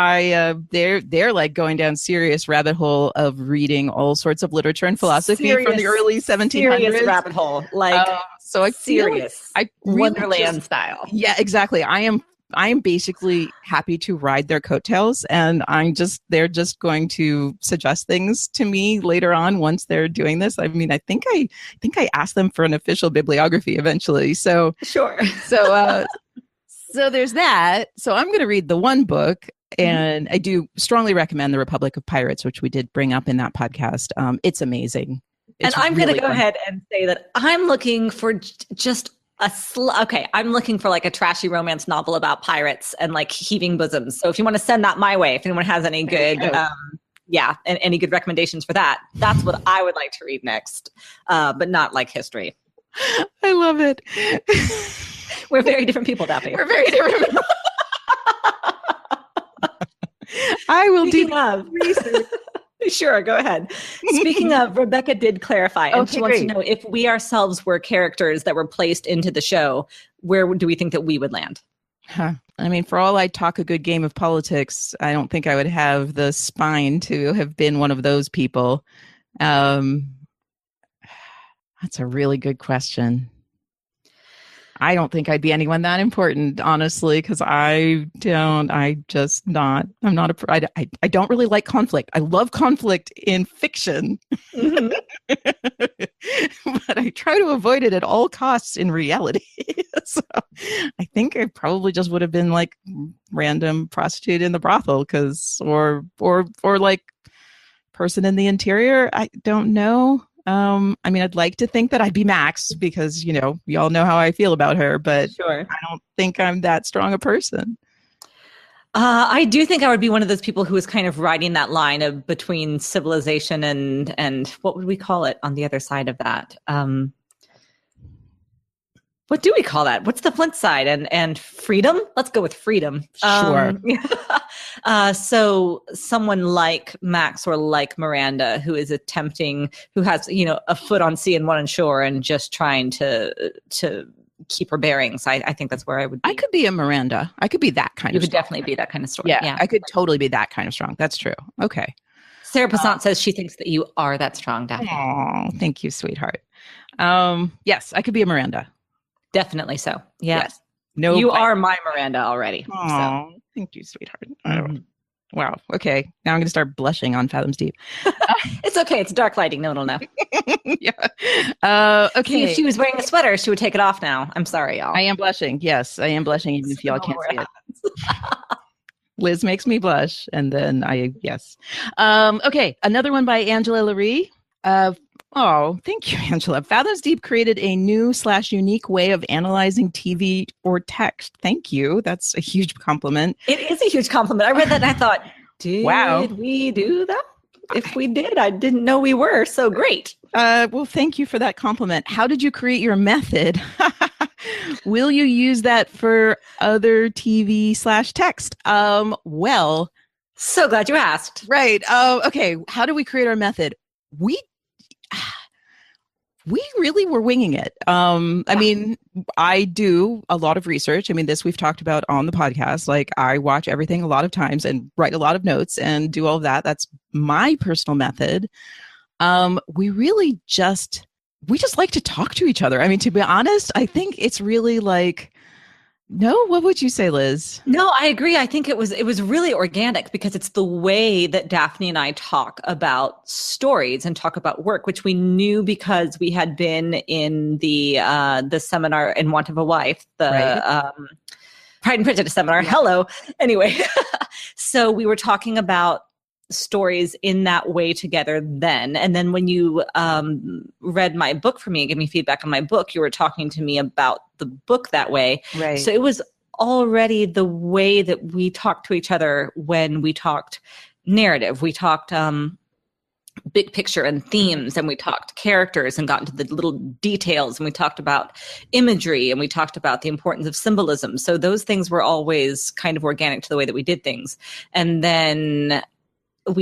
they're like going down serious rabbit hole of reading all sorts of literature and philosophy from the early 1700s. Serious rabbit hole. Like, so I serious. I really Wonderland style. Yeah, exactly. I am basically happy to ride their coattails, and they're just going to suggest things to me later on once they're doing this. I mean, I think I asked them for an official bibliography eventually. So sure. So there's that. So I'm going to read the one book, and I do strongly recommend The Republic of Pirates, which we did bring up in that podcast. It's amazing. And I'm really going to go ahead and say that I'm looking for just I'm looking for like a trashy romance novel about pirates and like heaving bosoms. So if you want to send that my way, if anyone has any good, and any good recommendations for that, that's what I would like to read next. But not like history. I love it. We're very different people, Daphne. We're very different people. I will do research. Sure, go ahead. Speaking of, Rebecca did clarify, and she wants to know if we ourselves were characters that were placed into the show, where do we think that we would land? Huh. I mean, for all I talk a good game of politics, I don't think I would have the spine to have been one of those people. That's a really good question. I don't think I'd be anyone that important, honestly, because I don't really like conflict. I love conflict in fiction, but I try to avoid it at all costs in reality. So I think I probably just would have been like random prostitute in the brothel or like person in the interior. I don't know. I mean, I'd like to think that I'd be Max because, we all know how I feel about her, but sure. I don't think I'm that strong a person. I do think I would be one of those people who is kind of riding that line of between civilization and what would we call it on the other side of that? What do we call that? What's the Flint side? And freedom? Let's go with freedom. Sure. So someone like Max or like Miranda, who has a foot on sea and one on shore and just trying to keep her bearings. I think that's where I would be. I could be a Miranda. I could be that kind of strong. You would definitely be that kind of story. Yeah, I could totally be that kind of strong. That's true. Okay. Sarah Passant says she thinks that you are that strong, Daphne. Oh, thank you, sweetheart. Yes, I could be a Miranda. Definitely so. Yeah. Yes. No, you are my Miranda already. Oh, thank you, sweetheart. Wow. Okay. Now I'm going to start blushing on Fathoms Deep. It's okay. It's dark lighting. No one will know. Yeah. Okay. See, if she was wearing a sweater, she would take it off now. I'm sorry, y'all. I am blushing. Yes, I am blushing, even if y'all can't see it. Liz makes me blush. And then yes. Okay. Another one by Angela Laree. Oh, thank you, Angela. Fathoms Deep created a new / unique way of analyzing TV or text. Thank you. That's a huge compliment. It is a huge compliment. I read that and I thought, Wow. Did we do that? If we did, I didn't know we were. So great. Well, thank you for that compliment. How did you create your method? Will you use that for other TV/text? Well, so glad you asked. Right. Okay. How do we create our method? We really were winging it. I mean, I do a lot of research. I mean, this we've talked about on the podcast. Like, I watch everything a lot of times and write a lot of notes and do all of that. That's my personal method. We just like to talk to each other. I mean, to be honest, I think it's really like, no, what would you say, Liz? No, I agree. I think it was really organic because it's the way that Daphne and I talk about stories and talk about work, which we knew because we had been in the seminar in Want of a Wife, the Pride and Prejudice seminar. Yeah. Hello. Anyway, so we were talking about stories in that way together then. And then when you read my book for me and gave me feedback on my book, you were talking to me about the book that way. Right. So it was already the way that we talked to each other when we talked narrative. We talked big picture and themes, and we talked characters and got into the little details, and we talked about imagery, and we talked about the importance of symbolism. So those things were always kind of organic to the way that we did things. And then and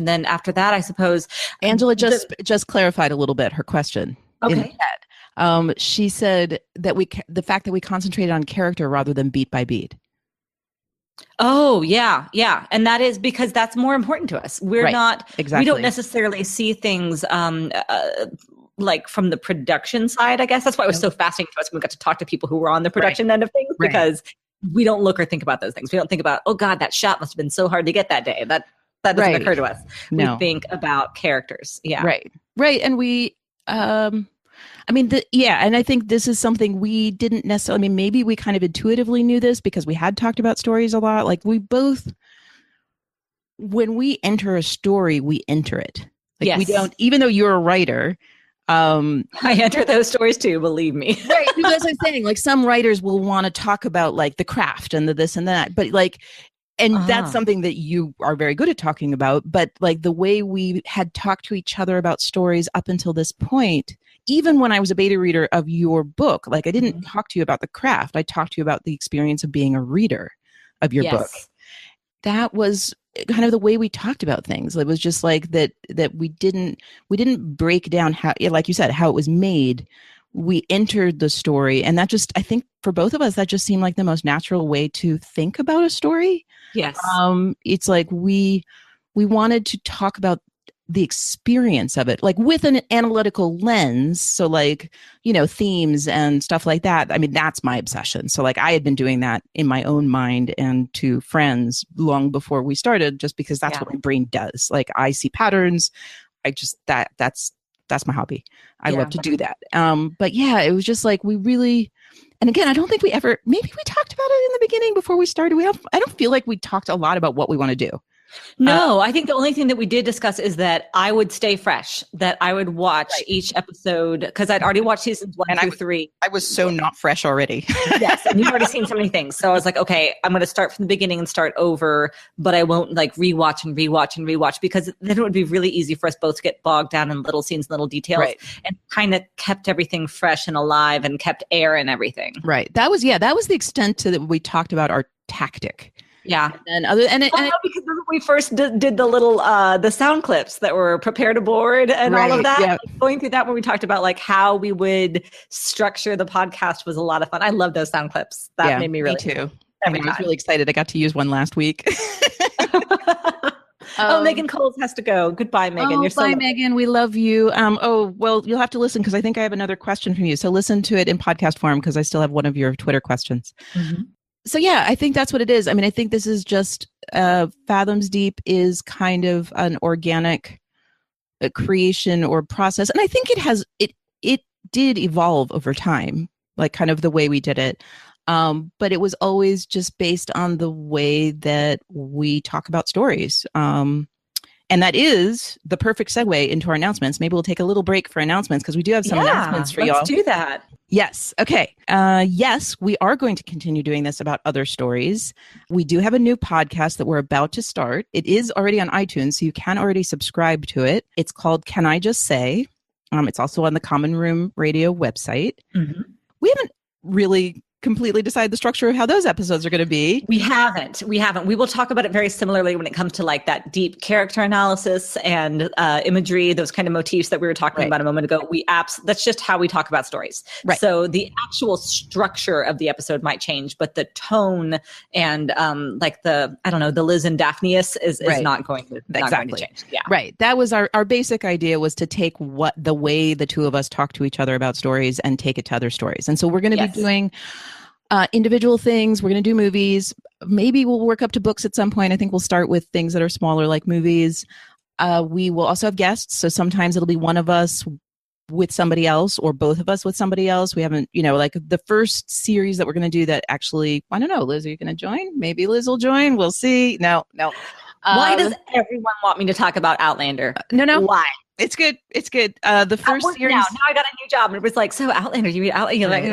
then after that, I suppose Angela just clarified a little bit her question. Okay. She said that the fact that we concentrated on character rather than beat by beat. Oh, yeah. Yeah. And that is because that's more important to us. We're not, we don't necessarily see things like from the production side, I guess. That's why it was so fascinating to us when we got to talk to people who were on the production end of things, because we don't look or think about those things. We don't think about, oh God, that shot must have been so hard to get that day. That doesn't occur to us. No. We think about characters. Yeah. Right. And we, and I think this is something we didn't necessarily, I mean, maybe we kind of intuitively knew this because we had talked about stories a lot. Like, we both, when we enter a story, we enter it. Like, we don't, even though you're a writer, I enter those stories too, believe me. Right. Because I'm saying, like, some writers will want to talk about like the craft and the this and that, but like, and that's something that you are very good at talking about. But like, the way we had talked to each other about stories up until this point, even when I was a beta reader of your book, like, I didn't talk to you about the craft. I talked to you about the experience of being a reader of your book. That was kind of the way we talked about things. It was just like that we didn't break down how, like you said, how it was made. We entered the story, and that just, I think for both of us, that just seemed like the most natural way to think about a story. Yes. It's like we wanted to talk about the experience of it, like with an analytical lens. So like, themes and stuff like that. I mean, that's my obsession. So like, I had been doing that in my own mind and to friends long before we started, just because that's what my brain does. Like, I see patterns. I just, that's my hobby. I love to do that. But yeah, it was just like, we really, and again, I don't think maybe we talked about it in the beginning before we started. I don't feel like we talked a lot about what we want to do. No, I think the only thing that we did discuss is that I would stay fresh, that I would watch each episode, because I'd already watched seasons 1 through 3. I was so not fresh already. Yes, and you've already seen so many things. So I was like, okay, I'm going to start from the beginning and start over, but I won't like rewatch and rewatch, because then it would be really easy for us both to get bogged down in little scenes, little details, and kind of kept everything fresh and alive and kept air and everything. Right. That was the extent to that we talked about our tactic. Yeah. Because when we first did the little the sound clips that were prepared aboard and all of that, like, going through that when we talked about like how we would structure the podcast was a lot of fun. I love those sound clips. That made me really me too. I was really excited. I got to use one last week. Megan Coles has to go. Goodbye, Megan. You're bye, Megan. We love you. Well, you'll have to listen because I think I have another question from you. So listen to it in podcast form because I still have one of your Twitter questions. Mm-hmm. So yeah, I think that's what it is. I mean, I think this is just Fathoms Deep is kind of an organic creation or process, and I think it did evolve over time, like kind of the way we did it. But it was always just based on the way that we talk about stories. And that is the perfect segue into our announcements. Maybe we'll take a little break for announcements because we do have some announcements for y'all. Let's do that. Yes. Okay. Yes, we are going to continue doing this about other stories. We do have a new podcast that we're about to start. It is already on iTunes, so you can already subscribe to it. It's called Can I Just Say? It's also on the Common Room Radio website. Mm-hmm. We haven't really completely decided the structure of how those episodes are going to be. We haven't. We will talk about it very similarly when it comes to like that deep character analysis and imagery, those kind of motifs that we were talking about a moment ago. That's just how we talk about stories. Right. So the actual structure of the episode might change, but the tone and the Liz and Daphneus is not going to change. Yeah. Right. That was our basic idea, was to take the way the two of us talk to each other about stories and take it to other stories. And so we're going to be doing individual things. We're going to do movies. Maybe we'll work up to books at some point. I think we'll start with things that are smaller, like movies. We will also have guests. So sometimes it'll be one of us with somebody else or both of us with somebody else. We haven't, like the first series that we're going to do that actually, I don't know, Liz, are you going to join? Maybe Liz will join. We'll see. No. Why does everyone want me to talk about Outlander? No. Why? It's good. The first series. Now I got a new job, and it was like, so Outlander, you read Outlander? Like,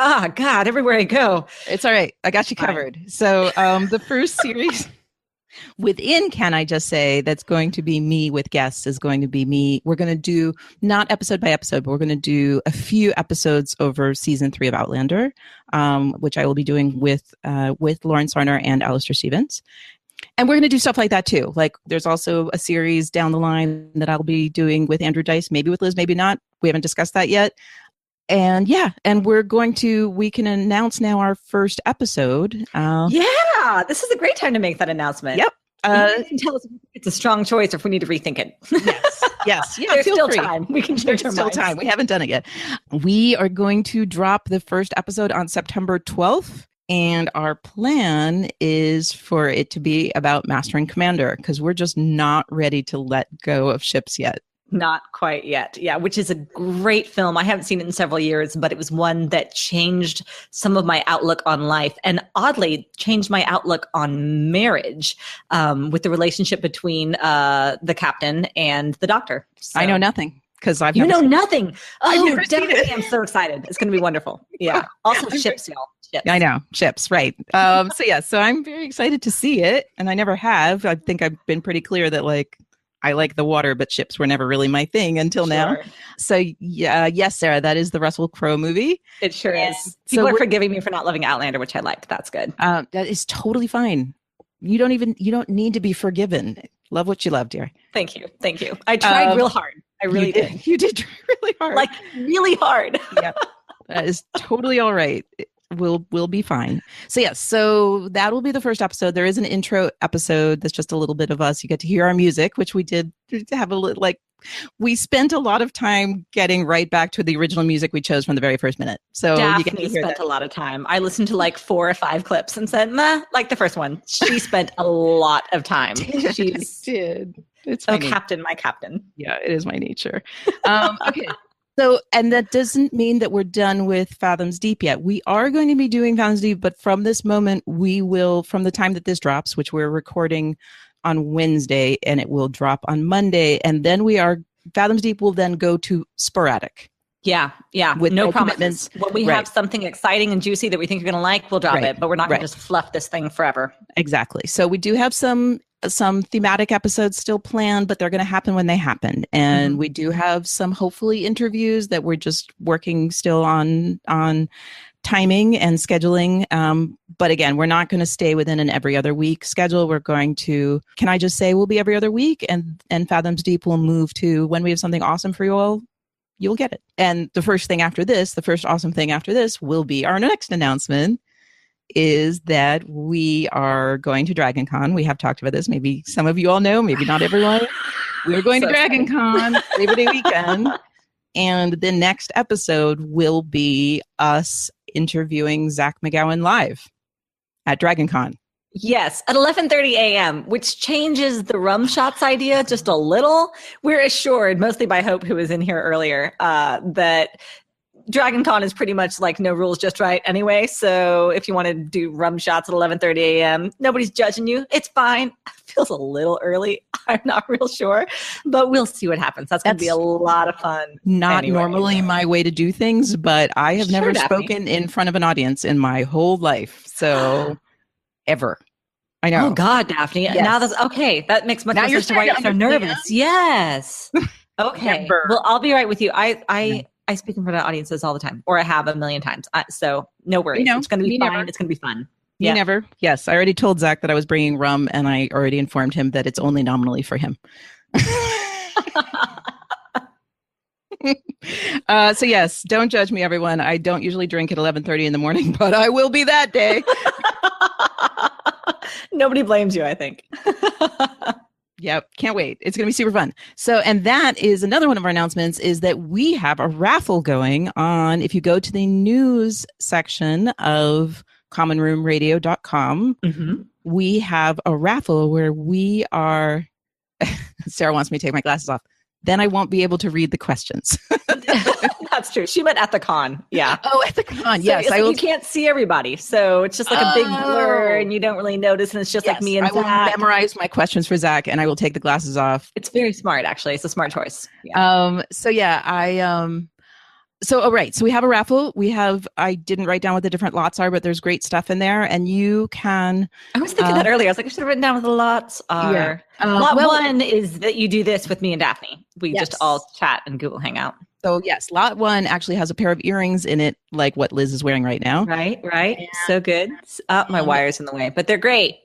oh God, everywhere I go. It's all right. I got you covered. So the first series within Can I Just Say, that's going to be me with guests, is going to be me. We're going to do not episode by episode, but we're going to do a few episodes over season 3 of Outlander, which I will be doing with Lauren Sarner and Alistair Stevens. And we're going to do stuff like that too. Like there's also a series down the line that I'll be doing with Andrew Dice, maybe with Liz, maybe not. We haven't discussed that yet. And we can announce now our first episode. This is a great time to make that announcement. Yep. You can tell us if it's a strong choice or if we need to rethink it. Yes. Yeah, There's still time. We can change our minds. There's still time. We haven't done it yet. We are going to drop the first episode on September 12th. And our plan is for it to be about Master and Commander, because we're just not ready to let go of ships yet. Not quite yet. Yeah, which is a great film. I haven't seen it in several years, but it was one that changed some of my outlook on life and oddly changed my outlook on marriage with the relationship between the captain and the doctor. So. I know nothing. Because I've never seen nothing. Oh, definitely! I'm so excited. It's going to be wonderful. Yeah. Also, ships, y'all. Ships. I know, ships, right? So I'm very excited to see it, and I never have. I think I've been pretty clear that I like the water, but ships were never really my thing until now. So yes, Sarah, that is the Russell Crowe movie. It sure is. People are forgiving me for not loving Outlander, which I like. That's good. That is totally fine. You don't need to be forgiven. Love what you love, dear. Thank you. I tried real hard. I really did. You did try really hard. Like really hard. Yeah. That is totally all right. We'll be fine. So that will be the first episode. There is an intro episode that's just a little bit of us. You get to hear our music, which we did have we spent a lot of time getting right back to the original music we chose from the very first minute. So Daphne spent a lot of time. I listened to 4 or 5 clips and said, "Meh," like the first one. She spent a lot of time. She did. It's my captain. Yeah, it is my nature. Okay. So, and that doesn't mean that we're done with Fathoms Deep yet. We are going to be doing Fathoms Deep, but from this moment, we will, from the time that this drops, which we're recording on Wednesday, and it will drop on Monday, and then Fathoms Deep will then go to sporadic. Yeah. With no promises. When we have something exciting and juicy that we think you're going to like, we'll drop it, but we're not going to just fluff this thing forever. Exactly. So we do have some thematic episodes still planned, but they're going to happen when they happen. And we do have some hopefully interviews that we're just working still on timing and scheduling. But again, we're not going to stay within an every other week schedule. We're going to, Can I Just Say, we'll be every other week, and Fathoms Deep will move to when we have something awesome for you all, you'll get it. And the first awesome thing after this will be our next announcement, is that we are going to Dragon Con. We have talked about this. Maybe some of you all know, maybe not everyone. We're going to Dragon Con Labor Day weekend. And the next episode will be us interviewing Zach McGowan live at Dragon Con. Yes, at 11:30 a.m., which changes the rum shots idea just a little. We're assured, mostly by Hope, who was in here earlier, that Dragon Con is pretty much like no rules, just right anyway. So if you want to do rum shots at 11:30 a.m., nobody's judging you. It's fine. Feels a little early. I'm not real sure, but we'll see what happens. That's going to be a lot of fun. Not normally my way to do things, but I have never spoken in front of an audience in my whole life. So ever. I know. Oh God, Daphne. Yes. Now that's okay. That makes much more sense to why you're so nervous. Yes. Okay. Never. Well, I'll be right with you. I speak in front of audiences all the time, or I have a million times. So no worries. It's going to be fine. Never. It's going to be fun. Me never. Yes. I already told Zach that I was bringing rum, and I already informed him that it's only nominally for him. So yes, don't judge me, everyone. I don't usually drink at 11:30 in the morning, but I will be that day. Nobody blames you, I think. Yep. Can't wait. It's going to be super fun. So, and that is another one of our announcements is that we have a raffle going on. If you go to the news section of commonroomradio.com, we have a raffle where we are, Sarah wants me to take my glasses off. Then I won't be able to read the questions. That's true. She meant at the con. Yeah. Oh, at the con. Yes. So you can't see everybody. So it's just like a big blur and you don't really notice. And it's just like me and Zach. I will memorize my questions for Zach and I will take the glasses off. It's very smart, actually. It's a smart choice. Yeah. So we have a raffle. I didn't write down what the different lots are, but there's great stuff in there and you can. I was thinking that earlier. I was like, I should have written down what the lots are. Yeah. Lot one is that you do this with me and Daphne. We just all chat and Google Hangout. So yes, lot one actually has a pair of earrings in it, like what Liz is wearing right now. Right. And, so good. My wire's in the way, but they're great.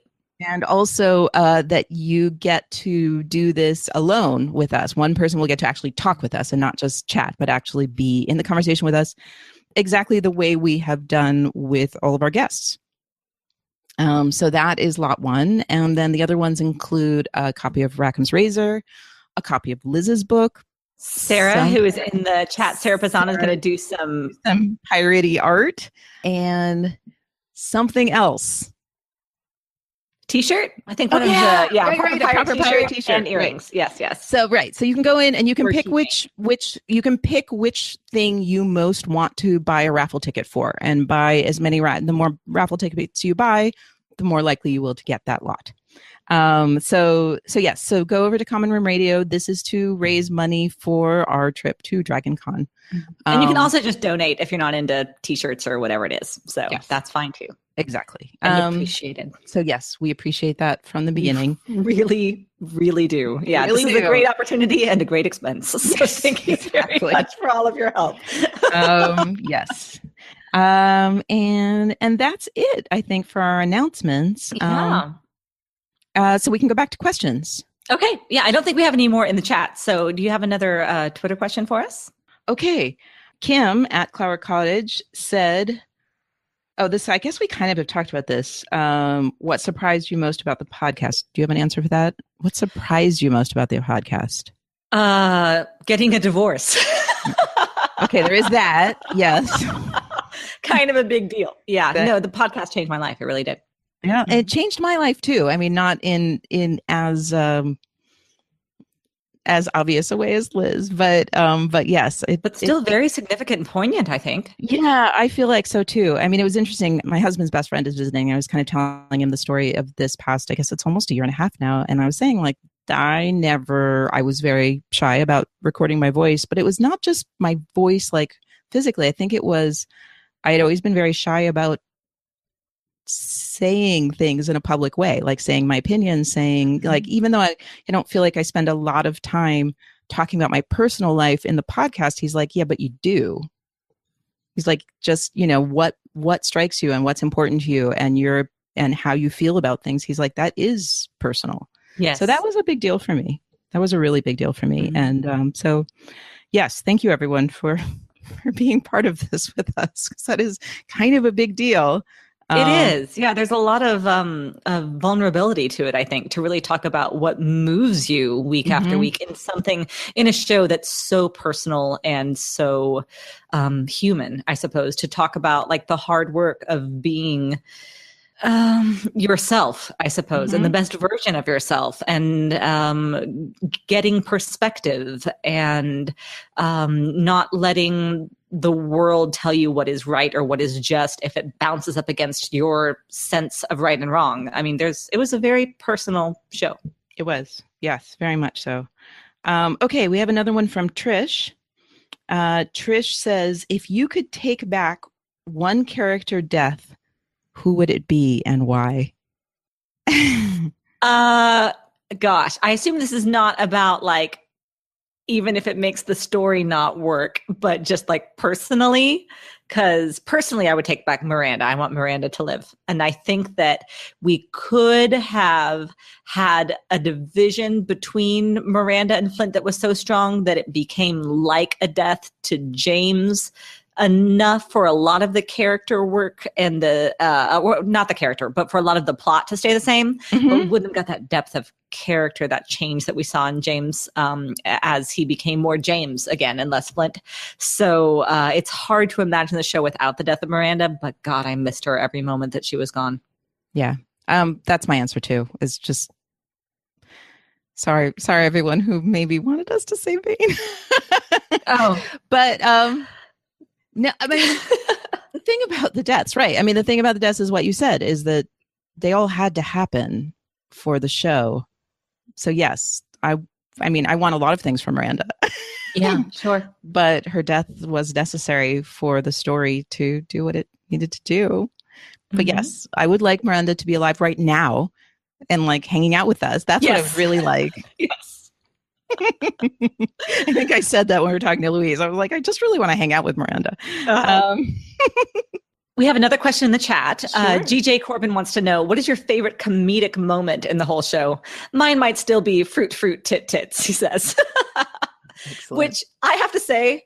And also that you get to do this alone with us. One person will get to actually talk with us and not just chat, but actually be in the conversation with us exactly the way we have done with all of our guests. So that is lot one. And then the other ones include a copy of Rackham's Razor, a copy of Liz's book. Sarah, who is in the chat, Sarah Pisano is going to do some piratey art and something else. T-shirt? I think one of the proper pirate T-shirt and earrings. Right. Yes. So you can go in and you can pick which thing you most want to buy a raffle ticket for, and buy as many. The more raffle tickets you buy, the more likely you will to get that lot. So go over to Common Room Radio. This is to raise money for our trip to Dragon Con. And you can also just donate if you're not into t-shirts or whatever it is. So that's fine too. Exactly. And appreciated. So yes, we appreciate that from the beginning. We really, really do. Yeah. This is a great opportunity and a great expense. So thank you very much for all of your help. Yes. And that's it, I think, for our announcements. Yeah. So we can go back to questions. Okay. Yeah. I don't think we have any more in the chat. So do you have another Twitter question for us? Okay. Kim at Clower Cottage said, I guess we kind of have talked about this. What surprised you most about the podcast? Do you have an answer for that? What surprised you most about the podcast? Getting a divorce. Okay. There is that. Yes. Kind of a big deal. Yeah. No, the podcast changed my life. It really did. Yeah, it changed my life too. I mean, not in as obvious a way as Liz, but yes, but still very significant and poignant, I think. Yeah, I feel like so too. I mean, it was interesting. My husband's best friend is visiting. I was kind of telling him the story of this past, I guess it's almost a year and a half now, and I was saying like I was very shy about recording my voice, but it was not just my voice, like physically. I think I had always been very shy about saying things in a public way, like saying my opinion, like, even though I don't feel like I spend a lot of time talking about my personal life in the podcast, he's like, yeah, but you do. He's like, just, what strikes you and what's important to you and how you feel about things. He's like, that is personal. Yes. So that was a big deal for me. That was a really big deal for me. Mm-hmm. And so, yes, thank you everyone for being part of this with us, because that is kind of a big deal. It is. Yeah. There's a lot of vulnerability to it, I think, to really talk about what moves you week after week in a show that's so personal and so human, I suppose, to talk about like the hard work of being yourself, I suppose, and the best version of yourself, and getting perspective, and not letting the world tell you what is right or what is just if it bounces up against your sense of right and wrong. I mean, it was a very personal show. It was. Yes, very much so. Okay, we have another one from Trish. Trish says, if you could take back one character death, who would it be and why? Gosh, I assume this is not about like, even if it makes the story not work, but just like personally, because personally, I would take back Miranda. I want Miranda to live. And I think that we could have had a division between Miranda and Flint that was so strong that it became like a death to James, enough for a lot of the character work and not the character, but for a lot of the plot to stay the same. Mm-hmm. But we wouldn't have got that depth of character, that change that we saw in James as he became more James again and less Flint. So it's hard to imagine the show without the death of Miranda, but God, I missed her every moment that she was gone. Yeah. That's my answer too. It's just sorry everyone who maybe wanted us to say Bane. Oh, but no, I mean, the thing about the deaths, right? I mean, the thing about the deaths is what you said, is that they all had to happen for the show. So yes, I mean, I want a lot of things from Miranda. Yeah, sure. But her death was necessary for the story to do what it needed to do. But yes, I would like Miranda to be alive right now and like hanging out with us. That's what I would really like. Yes. I think I said that when we were talking to Louise. I was like, I just really want to hang out with Miranda. We have another question in the chat. Sure. GJ Corbin wants to know, what is your favorite comedic moment in the whole show? Mine might still be fruit, tit, tits, he says. Which I have to say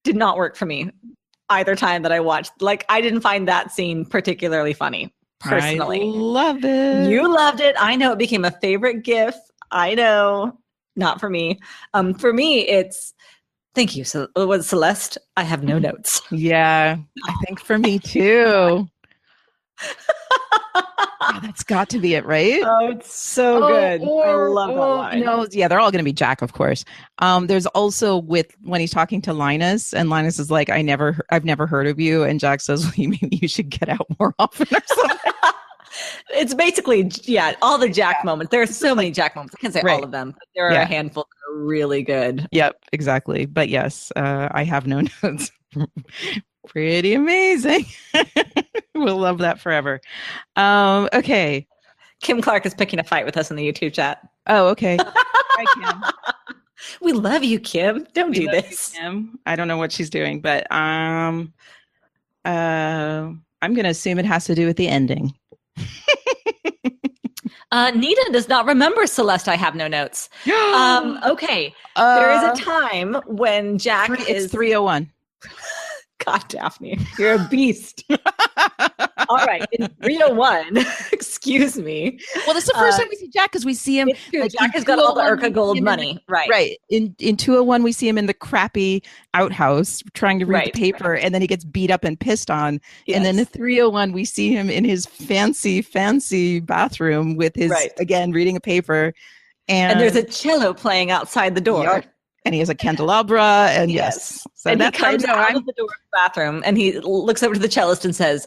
did not work for me either time that I watched. Like, I didn't find that scene particularly funny, personally. I love it. You loved it. I know it became a favorite GIF. I know. Not for me. For me, it's thank you. So it was Celeste. I have no notes. Yeah, I think for me too. Yeah, that's got to be it, right? Oh, it's so good. I love that line. No, yeah, they're all going to be Jack, of course. There's also when he's talking to Linus, and Linus is like, I've never heard of you, and Jack says, well, maybe you should get out more often or something. It's basically, all the Jack moments. There are so many Jack moments. I can't say all of them, but there are a handful that are really good. Yep, exactly. But yes, I have no notes. Pretty amazing. We'll love that forever. Okay. Kim Clark is picking a fight with us in the YouTube chat. Oh, okay. Hi, Kim. We love you, Kim. Don't do this. You, Kim. I don't know what she's doing, but I'm going to assume it has to do with the ending. Nita does not remember Celeste. I have no notes. Okay. There is a time when Jack is 301. God, Daphne, you're a beast. All right, in 301, excuse me. Well, this is the first time we see Jack because we see him. Like, Jack has got all the Urca Gold money, right? Right. In 201, we see him in the crappy outhouse trying to read the paper, and then he gets beat up and pissed on. Yes. And then in 301, we see him in his fancy bathroom with his again reading a paper, and there's a cello playing outside the door. Yep. And he has a candelabra, and yes. So and he comes out of the door of the bathroom, and he looks over to the cellist and says,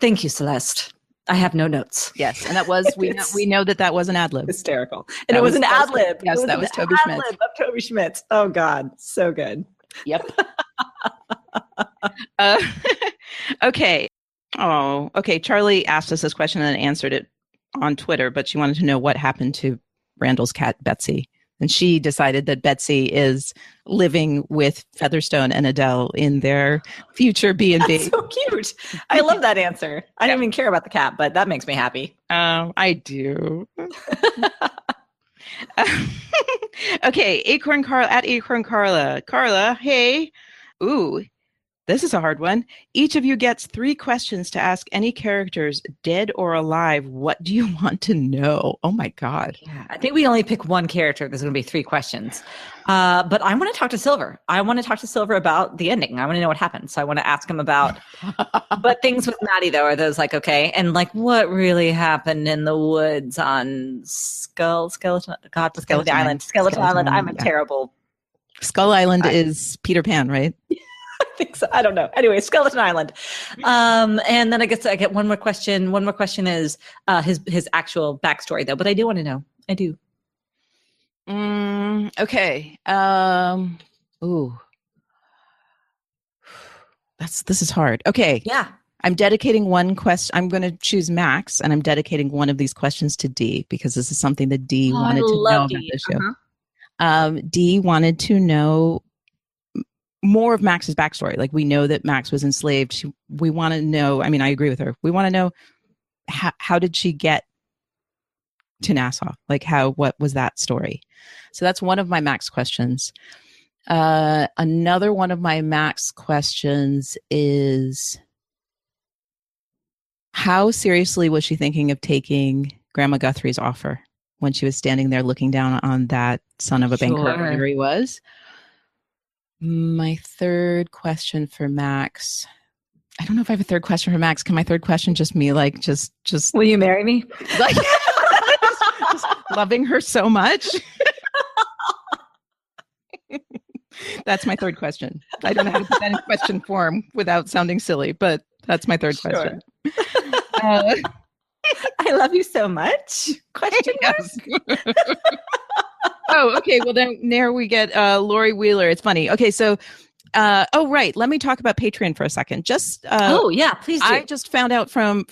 "Thank you, Celeste. I have no notes." Yes, and that was we know that was an ad lib. Hysterical, and it was an ad lib. Yes, that was Toby Schmitz. Of Toby Schmitz. Oh God, so good. Yep. Okay. Oh, okay. Charlie asked us this question and answered it on Twitter, but she wanted to know what happened to Randall's cat Betsy. And she decided that Betsy is living with Featherstone and Adele in their future B&B. That's so cute. I love that answer. I didn't even care about the cat, but that makes me happy. I do. Okay, Acorn Carla at Acorn Carla. Carla, hey. Ooh, this is a hard one. Each of you gets 3 questions to ask any characters, dead or alive. What do you want to know? Oh my God. Yeah, I think we only pick one character. There's going to be 3 questions. But I want to talk to Silver. I want to talk to Silver about the ending. I want to know what happened. So I want to ask him about, but things with Maddie though, are those like, okay. And like what really happened in the woods on Skeleton Island. I'm a terrible. Skull Island is Peter Pan, right? think so. I don't know. Anyway, Skeleton Island. And then I guess I get one more question. One more question is his actual backstory, though. But I do want to know. I do. Okay. Ooh. This is hard. Okay. Yeah. I'm dedicating one question. I'm going to choose Max, and I'm dedicating one of these questions to Dee because this is something that Dee wanted to know about the show. Dee wanted to know more of Max's backstory. Like, we know that Max was enslaved. We want to know. I mean, I agree with her. We want to know how did she get to Nassau? Like, what was that story? So that's one of my Max questions. Another one of my Max questions is, how seriously was she thinking of taking Grandma Guthrie's offer when she was standing there looking down on that son of a banker, whatever he was? My third question for Max. I don't know if I have a third question for Max. Can my third question just me, like, just will you marry me? Like, just loving her so much. That's my third question. I don't know how to put that in question form without sounding silly, but that's my third question. I love you so much. Question mark? Oh, okay. Well, then there we get Lori Wheeler. It's funny. Okay, so right. Let me talk about Patreon for a second. Just yeah, please do. I just found out from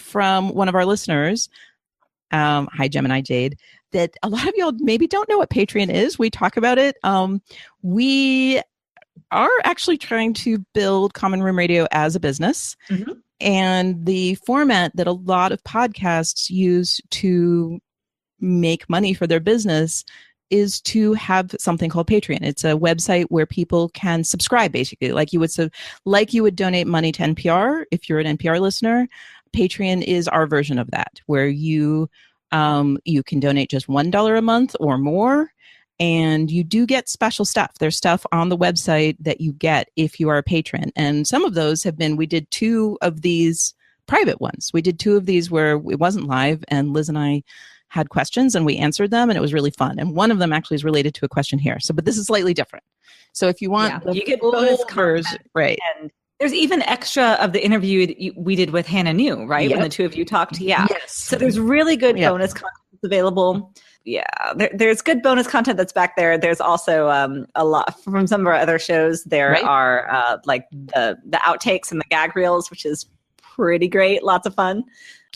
one of our listeners, hi Gemini Jade, that a lot of y'all maybe don't know what Patreon is. We talk about it. We are actually trying to build Common Room Radio as a business. Mm-hmm. And the format that a lot of podcasts use to make money for their business is to have something called Patreon. It's a website where people can subscribe, basically, like you would donate money to NPR if you're an NPR listener. Patreon is our version of that, where you can donate just $1 a month or more, and you do get special stuff. There's stuff on the website that you get if you are a patron, and some of those have been. We did 2 of these private ones. We did 2 of these where it wasn't live, and Liz and I had questions and we answered them, and it was really fun. And one of them actually is related to a question here. So, but this is slightly different. So if you want, you get bonus content, right? And there's even extra of the interview we did with Hannah New, right? Yep. When the 2 of you talked. Yeah. Yes. So there's really good bonus content available. Yeah, there's good bonus content that's back there. There's also a lot from some of our other shows. There are like the outtakes and the gag reels, which is pretty great. Lots of fun.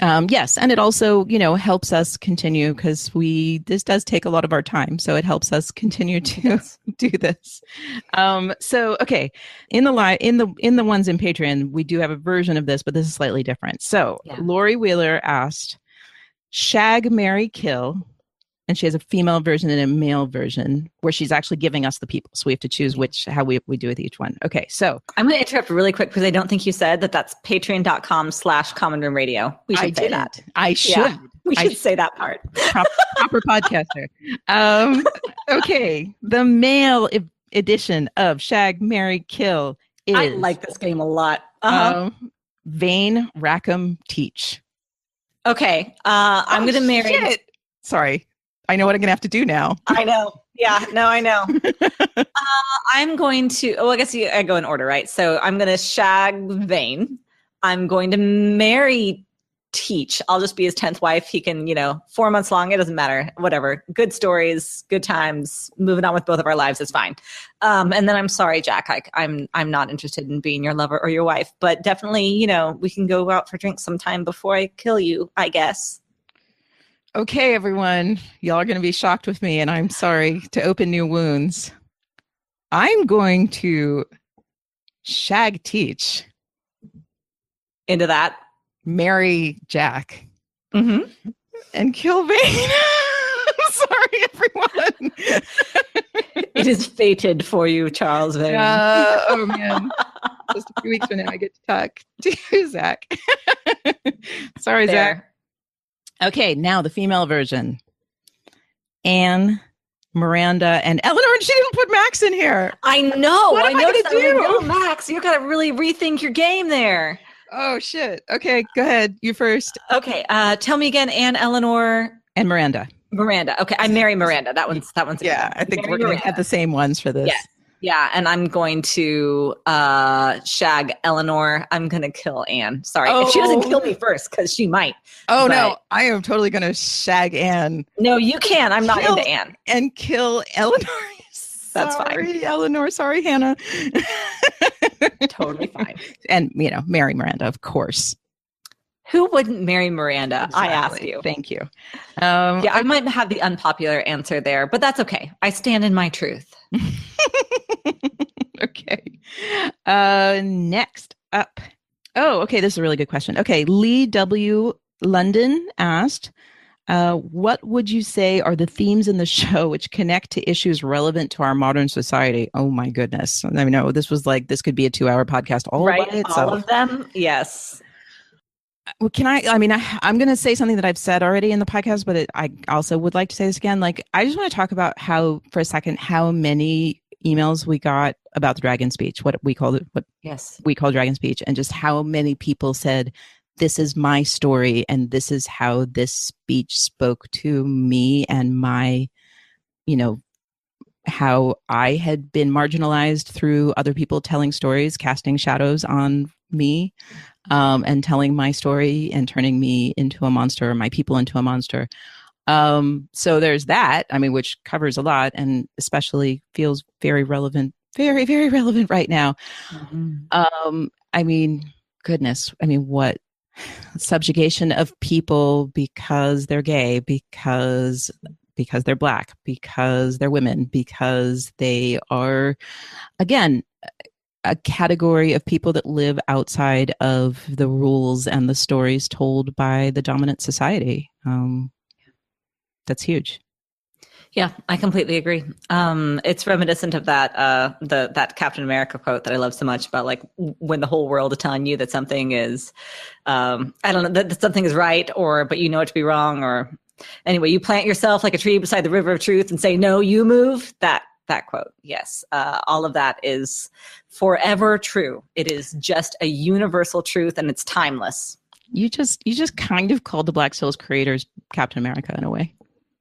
Yes, and it also, helps us continue because this does take a lot of our time, so it helps us continue to do this. So okay, in the ones in Patreon, we do have a version of this, but this is slightly different. So Lori Wheeler asked, shag, marry, kill. And she has a female version and a male version where she's actually giving us the people. So we have to choose how we do with each one. Okay, so I'm going to interrupt really quick because I don't think you said that's patreon.com/Common Room Radio. We should say that. I should. Yeah, we should say that part. Proper podcaster. Okay, the male edition of Shag, Marry, Kill is... I like this game a lot. Vane, Rackham, Teach. Okay, I'm going to marry... Shit. Sorry. I know what I'm going to have to do now. I know. Yeah, no, I know. I'm going to, I guess I go in order, right? So I'm going to shag Vane. I'm going to marry Teach. I'll just be his 10th wife. He can, 4 months long. It doesn't matter. Whatever. Good stories, good times. Moving on with both of our lives is fine. And then I'm sorry, Jack. I'm not interested in being your lover or your wife. But definitely, we can go out for drinks sometime before I kill you, I guess. Okay, everyone, y'all are going to be shocked with me, and I'm sorry to open new wounds. I'm going to shag Teach. Into that. Marry Jack. Mm-hmm. And kill Vane. I'm sorry, everyone. It is fated for you, Charles Vane. Oh, man. Just a few weeks from now, I get to talk to Zach. Sorry, Zach. Okay, now the female version. Anne, Miranda, and Eleanor, and she didn't put Max in here. I know. What am I going to do? Max, you got to really rethink your game there. Oh, shit. Okay, go ahead. You first. Okay, tell me again, Anne, Eleanor. And Miranda. Miranda. Okay, I marry Miranda. That one's yeah, I think we're going to have the same ones for this. Yeah. Yeah, and I'm going to shag Eleanor. I'm going to kill Anne. Sorry. If she doesn't kill me first, because she might. Oh, no. I am totally going to shag Anne. No, you can. I'm not into Anne. And kill Eleanor. That's fine. Sorry, Eleanor. Sorry, Hannah. Totally fine. And, marry Miranda, of course. Who wouldn't marry Miranda? Exactly. I ask you. Thank you. I might have the unpopular answer there, but that's okay. I stand in my truth. Okay. Next up. Oh, okay. This is a really good question. Okay. Lee W. London asked, what would you say are the themes in the show which connect to issues relevant to our modern society? Oh my goodness. I know this could be a 2-hour podcast all by itself. All of them? Yes. Well, I'm going to say something that I've said already in the podcast, but I also would like to say this again. I just want to talk about how many emails we got about the dragon speech, what we call dragon speech, and just how many people said, this is my story, and this is how this speech spoke to me and my, how I had been marginalized through other people telling stories, casting shadows on me. And telling my story and turning me into a monster, or my people into a monster. So there's that, which covers a lot and especially feels very relevant, very, very relevant right now. Mm-hmm. Goodness, what subjugation of people because they're gay, because they're Black, because they're women, because they are, again, a category of people that live outside of the rules and the stories told by the dominant society. That's huge. Yeah, I completely agree. It's reminiscent of that that Captain America quote that I love so much about when the whole world is telling you that something is, I don't know, that something is right, but you know it to be wrong, or anyway, you plant yourself like a tree beside the river of truth and say, no, you move. That quote. Yes. All of that is forever true. It is just a universal truth, and it's timeless. You just kind of called the Black Souls creators Captain America in a way.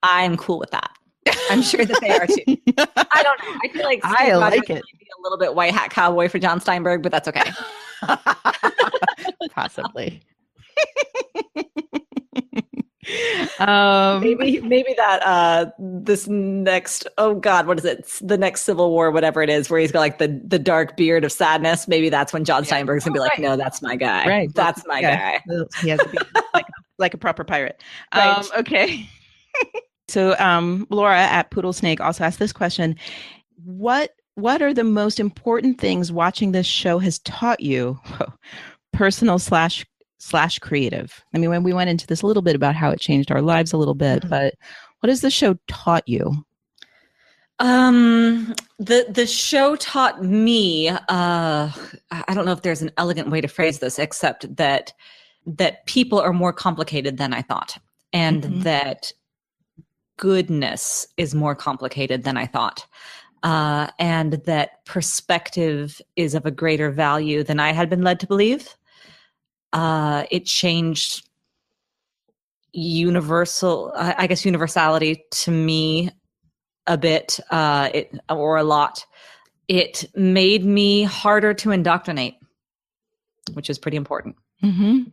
I'm cool with that. I'm sure that they are too. I don't know. I feel like I like it. Might be a little bit white hat cowboy for John Steinberg, but that's okay. Possibly. Maybe that this next, oh God, what is it? The next Civil War, whatever it is, where he's got the dark beard of sadness. Maybe that's when John Steinberg's gonna be like, no, that's my guy. Right. That's my guy. He has to be like a proper pirate. Right. Okay. So Laura at Poodle Snake also asked this question. What are the most important things watching this show has taught you? Personal / creative. When we went into this a little bit about how it changed our lives a little bit, but what has the show taught you? The show taught me, I don't know if there's an elegant way to phrase this, except that people are more complicated than I thought, and that goodness is more complicated than I thought. And that perspective is of a greater value than I had been led to believe. It changed universality to me a bit, or a lot. It made me harder to indoctrinate, which is pretty important. Mm-hmm.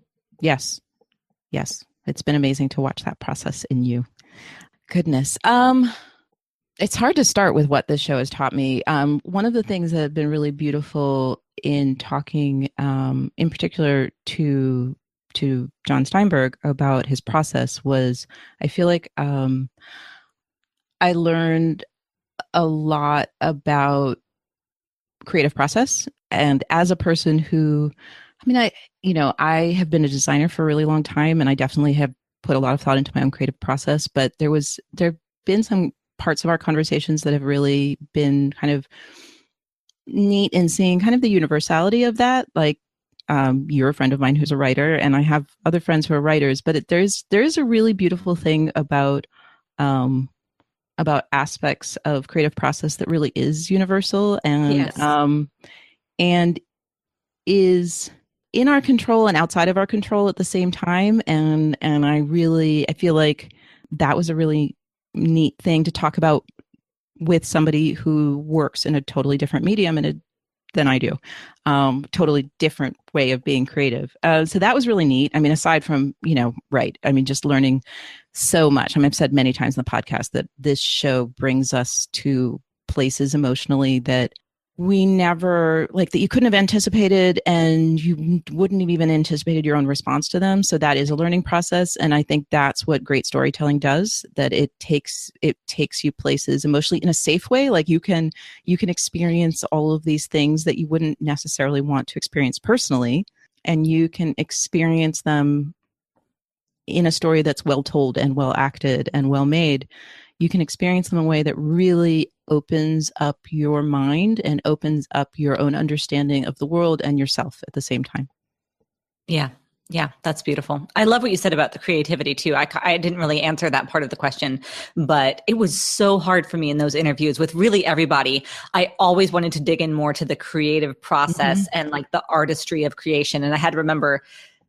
Yes. It's been amazing to watch that process in you. Goodness. It's hard to start with what this show has taught me. One of the things that have been really beautiful in talking, in particular to John Steinberg about his process was, I feel like I learned a lot about creative process. And as a person who, I have been a designer for a really long time, and I definitely have put a lot of thought into my own creative process, but there have been some parts of our conversations that have really been kind of neat in seeing kind of the universality of that. You're a friend of mine who's a writer, and I have other friends who are writers, but there is a really beautiful thing about aspects of creative process that really is universal and is in our control and outside of our control at the same time. And I feel like that was a really neat thing to talk about with somebody who works in a totally different medium than I do. Totally different way of being creative. So that was really neat. I mean, aside from, right. I mean, just learning so much. I mean, I've said many times in the podcast that this show brings us to places emotionally that we never, like, that you couldn't have anticipated, and you wouldn't have even anticipated your own response to them. So that is a learning process. And I think that's what great storytelling does, that it takes you places emotionally in a safe way. Like you can experience all of these things that you wouldn't necessarily want to experience personally, and you can experience them in a story that's well told and well acted and well made. You can experience them in a way that really opens up your mind and opens up your own understanding of the world and yourself at the same time. Yeah. Yeah, that's beautiful. I love what you said about the creativity too. I didn't really answer that part of the question, but it was so hard for me in those interviews with really everybody. I always wanted to dig in more to the creative process and like the artistry of creation. And I had to remember,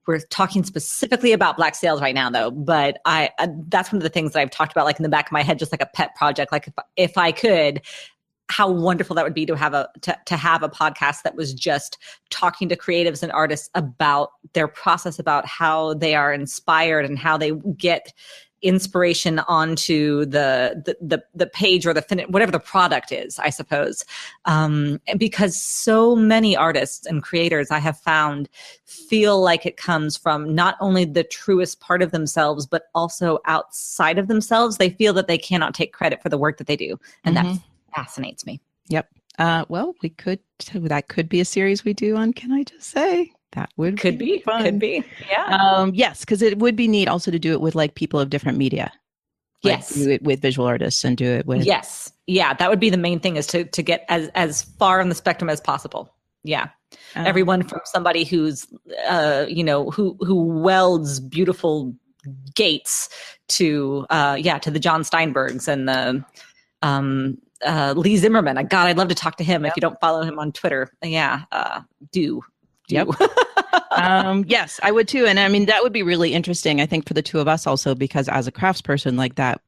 we're talking specifically about Black Sails right now, though. But that's one of the things that I've talked about, like in the back of my head, just like a pet project. Like if I could, how wonderful that would be to have a podcast that was just talking to creatives and artists about their process, about how they are inspired and how they get inspiration onto the page or whatever the product is, I suppose. Because so many artists and creators I have found feel like it comes from not only the truest part of themselves, but also outside of themselves. They feel that they cannot take credit for the work that they do. And that fascinates me. Yep. Well, that could be a series we do on Can I Just Say? That could be fun. Could be. Yeah. Yes, because it would be neat also to do it with like people of different media. Yes. Like do it with visual artists and do it with. Yes. Yeah. That would be the main thing, is to get as far on the spectrum as possible. Yeah. Everyone from somebody who's, who welds beautiful gates to the John Steinbergs and the, Lee Zimmerman. God, I'd love to talk to him. If you don't follow him on Twitter. Yeah. Do. Yep. Yes, I would too. And I mean, that would be really interesting, I think, for the two of us also, because as a craftsperson like that,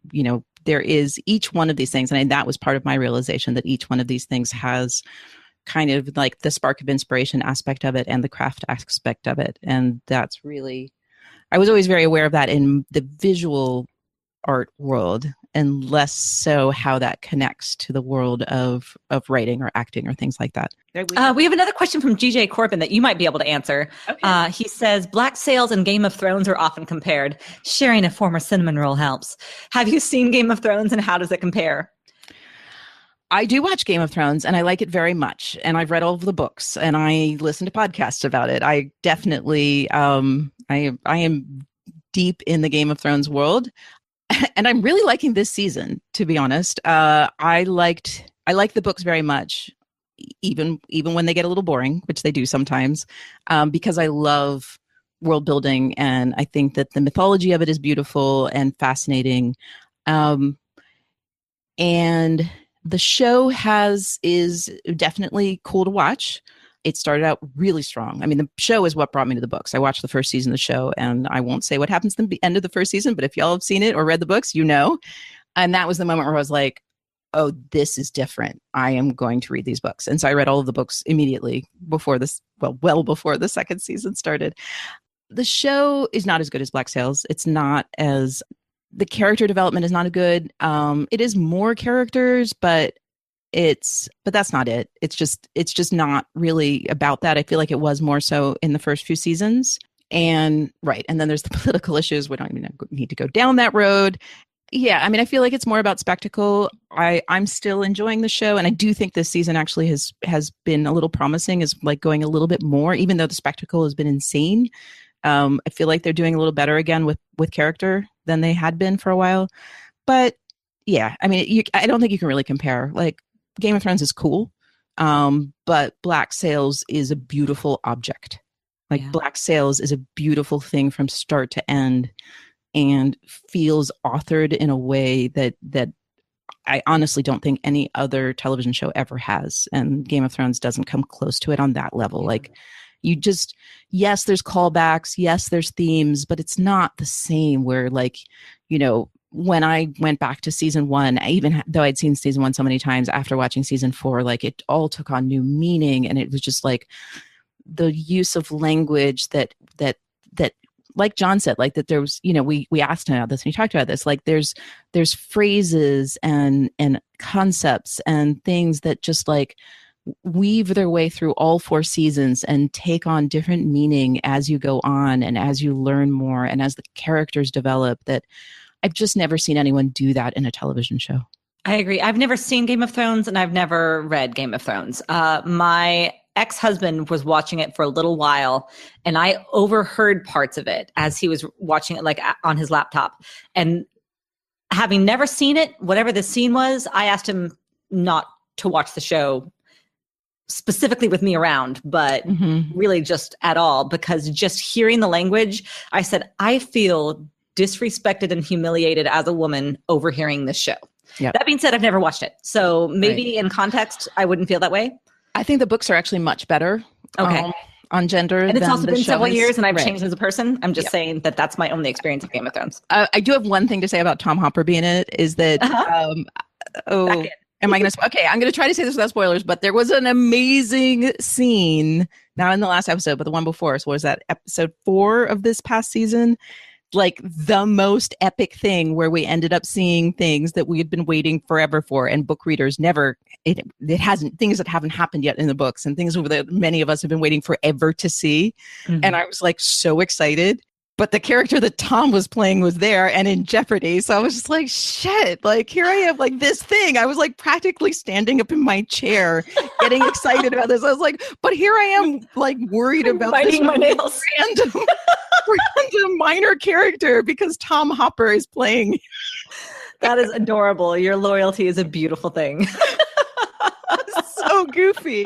there is each one of these things. And that was part of my realization, that each one of these things has kind of like the spark of inspiration aspect of it and the craft aspect of it. And that's really, I was always very aware of that in the visual art world, and less so how that connects to the world of writing or acting or things like that. We have another question from GJ Corbin that you might be able to answer. Okay. He says, Black Sails and Game of Thrones are often compared. Sharing a former cinnamon roll helps. Have you seen Game of Thrones, and how does it compare? I do watch Game of Thrones, and I like it very much. And I've read all of the books, and I listen to podcasts about it. I definitely, I am deep in the Game of Thrones world. And I'm really liking this season, to be honest. I like the books very much, even when they get a little boring, which they do sometimes, because I love world building, and I think that the mythology of it is beautiful and fascinating. And the show is definitely cool to watch. It started out really strong. I mean, the show is what brought me to the books. I watched the first season of the show, and I won't say what happens at the end of the first season, but if y'all have seen it or read the books, you know. And that was the moment where I was like, oh, this is different. I am going to read these books. And so I read all of the books immediately before well before the second season started. The show is not as good as Black Sails. The character development is not as good. It is more characters, but that's not it. It's just not really about that. I feel like it was more so in the first few seasons. And then there's the political issues. We don't even need to go down that road. Yeah, I mean, I feel like it's more about spectacle. I'm still enjoying the show, and I do think this season actually has been a little promising, is like going a little bit more, even though the spectacle has been insane. I feel like they're doing a little better again with character than they had been for a while. But yeah, I mean, I don't think you can really compare. Like, Game of Thrones is cool, but Black Sails is a beautiful object. Like, Black Sails is a beautiful thing from start to end, and feels authored in a way that I honestly don't think any other television show ever has. And Game of Thrones doesn't come close to it on that level. Like, yes, there's callbacks, yes, there's themes, but it's not the same where, like, when I went back to season 1, though I'd seen season 1 so many times, after watching season 4, like it all took on new meaning, and it was just like the use of language that like John said, like that there was, we asked him about this and he talked about this, like there's phrases and concepts and things that just like weave their way through all 4 seasons and take on different meaning as you go on and as you learn more and as the characters develop, that I've just never seen anyone do that in a television show. I agree. I've never seen Game of Thrones and I've never read Game of Thrones. My ex-husband was watching it for a little while and I overheard parts of it as he was watching it like on his laptop. And having never seen it, whatever the scene was, I asked him not to watch the show specifically with me around, but really just at all, because just hearing the language, I said, I feel disrespected and humiliated as a woman overhearing this show. Yep. That being said, I've never watched it. So maybe in context, I wouldn't feel that way. I think the books are actually much better on gender. And it's also been several years and I've changed as a person. I'm just saying that that's my only experience of Game of Thrones. I do have one thing to say about Tom Hopper being in it is that, am I going to, I'm going to try to say this without spoilers, but there was an amazing scene, not in the last episode, but the one before. So was that episode 4 of this past season? Like the most epic thing where we ended up seeing things that we had been waiting forever for, and book readers it hasn't, things that haven't happened yet in the books and things that many of us have been waiting forever to see. And I was like so excited, but the character that Tom was playing was there and in jeopardy. So I was just like, shit, like here I am, like this thing. I was like practically standing up in my chair, getting excited about this. I was like, but here I am like worried about biting my nails. Random minor character because Tom Hopper is playing. That is adorable. Your loyalty is a beautiful thing. So goofy.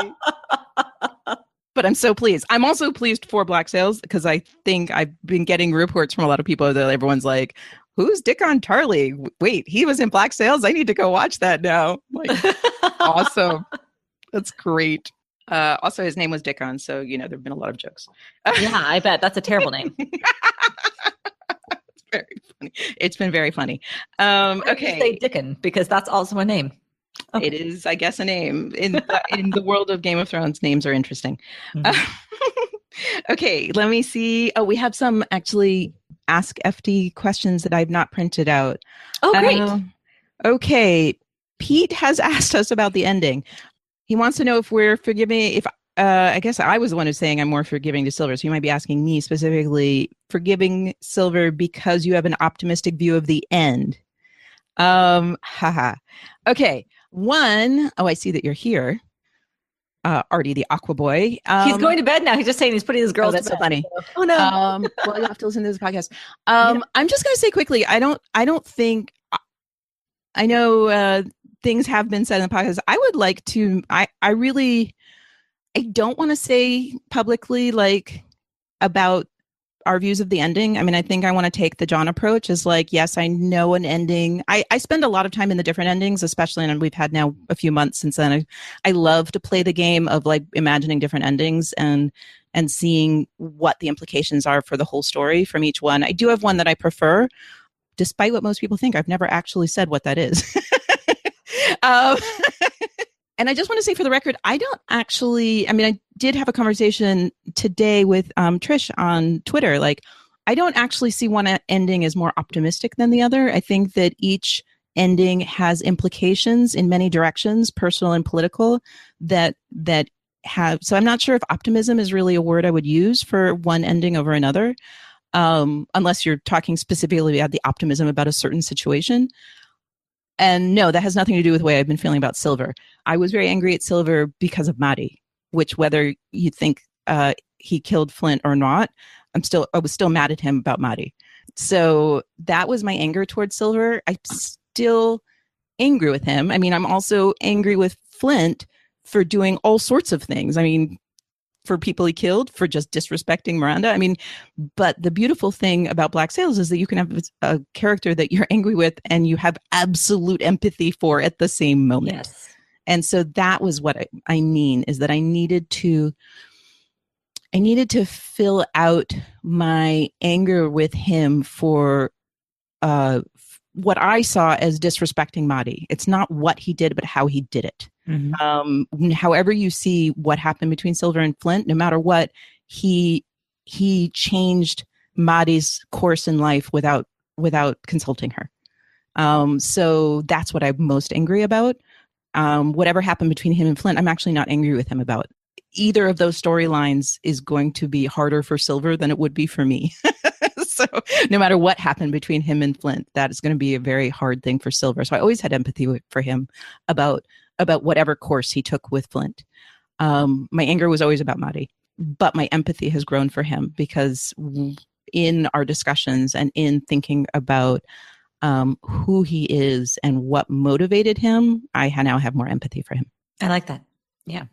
But I'm so pleased. I'm also pleased for Black Sails because I think I've been getting reports from a lot of people that everyone's like, who's Dickon Tarley? Wait, he was in Black Sails? I need to go watch that now. Like, awesome. That's great. Also, his name was Dickon, so, there have been a lot of jokes. Yeah, I bet. That's a terrible name. It's very funny. It's been very funny. Okay. Say Dickon, because that's also a name. Okay. It is, I guess, a name. In the world of Game of Thrones, names are interesting. Okay, let me see. Oh, we have some actually Ask FD questions that I've not printed out. Oh, great. Okay, Pete has asked us about the ending. He wants to know if we're forgiving, I guess I was the one who's saying I'm more forgiving to Silver, so you might be asking me specifically, forgiving Silver because you have an optimistic view of the end. Okay, I see that you're here. Artie, the Aqua Boy. He's going to bed now. He's just saying he's putting his girls to bed. That's so funny. Oh, no. Well, you have to listen to this podcast. I'm just going to say quickly, I don't think, I know things have been said in the podcast. I would like to, I don't want to say publicly like about our views of the ending. I mean, I think I want to take the John approach as like, yes, I know an ending. I spend a lot of time in the different endings, especially, and we've had now a few months since then. I love to play the game of like imagining different endings and seeing what the implications are for the whole story from each one. I do have one that I prefer, despite what most people think. I've never actually said what that is. And I just want to say for the record, I did have a conversation today with Trish on Twitter. Like, I don't actually see one ending as more optimistic than the other. I think that each ending has implications in many directions, personal and political, that have, so I'm not sure if optimism is really a word I would use for one ending over another, unless you're talking specifically about the optimism about a certain situation. And no, that has nothing to do with the way I've been feeling about Silver. I was very angry at Silver because of Maddie, which whether you think he killed Flint or not, I was still mad at him about Maddie. So that was my anger towards Silver. I'm still angry with him. I mean, I'm also angry with Flint for doing all sorts of things. I mean, for people he killed, for just disrespecting Miranda. I mean, but the beautiful thing about Black Sails is that you can have a character that you're angry with and you have absolute empathy for at the same moment. Yes. And so that was what I mean, is that I needed to fill out my anger with him for what I saw as disrespecting Mahdi. It's not what he did, but how he did it. However you see what happened between Silver and Flint, no matter what, he changed Mahdi's course in life without consulting her. So that's what I'm most angry about. Whatever happened between him and Flint, I'm actually not angry with him about. Either of those storylines is going to be harder for Silver than it would be for me. So no matter what happened between him and Flint, that is going to be a very hard thing for Silver. So I always had empathy for him about whatever course he took with Flint. My anger was always about Mahdi, but my empathy has grown for him because in our discussions and in thinking about who he is and what motivated him, I now have more empathy for him. I like that. Yeah.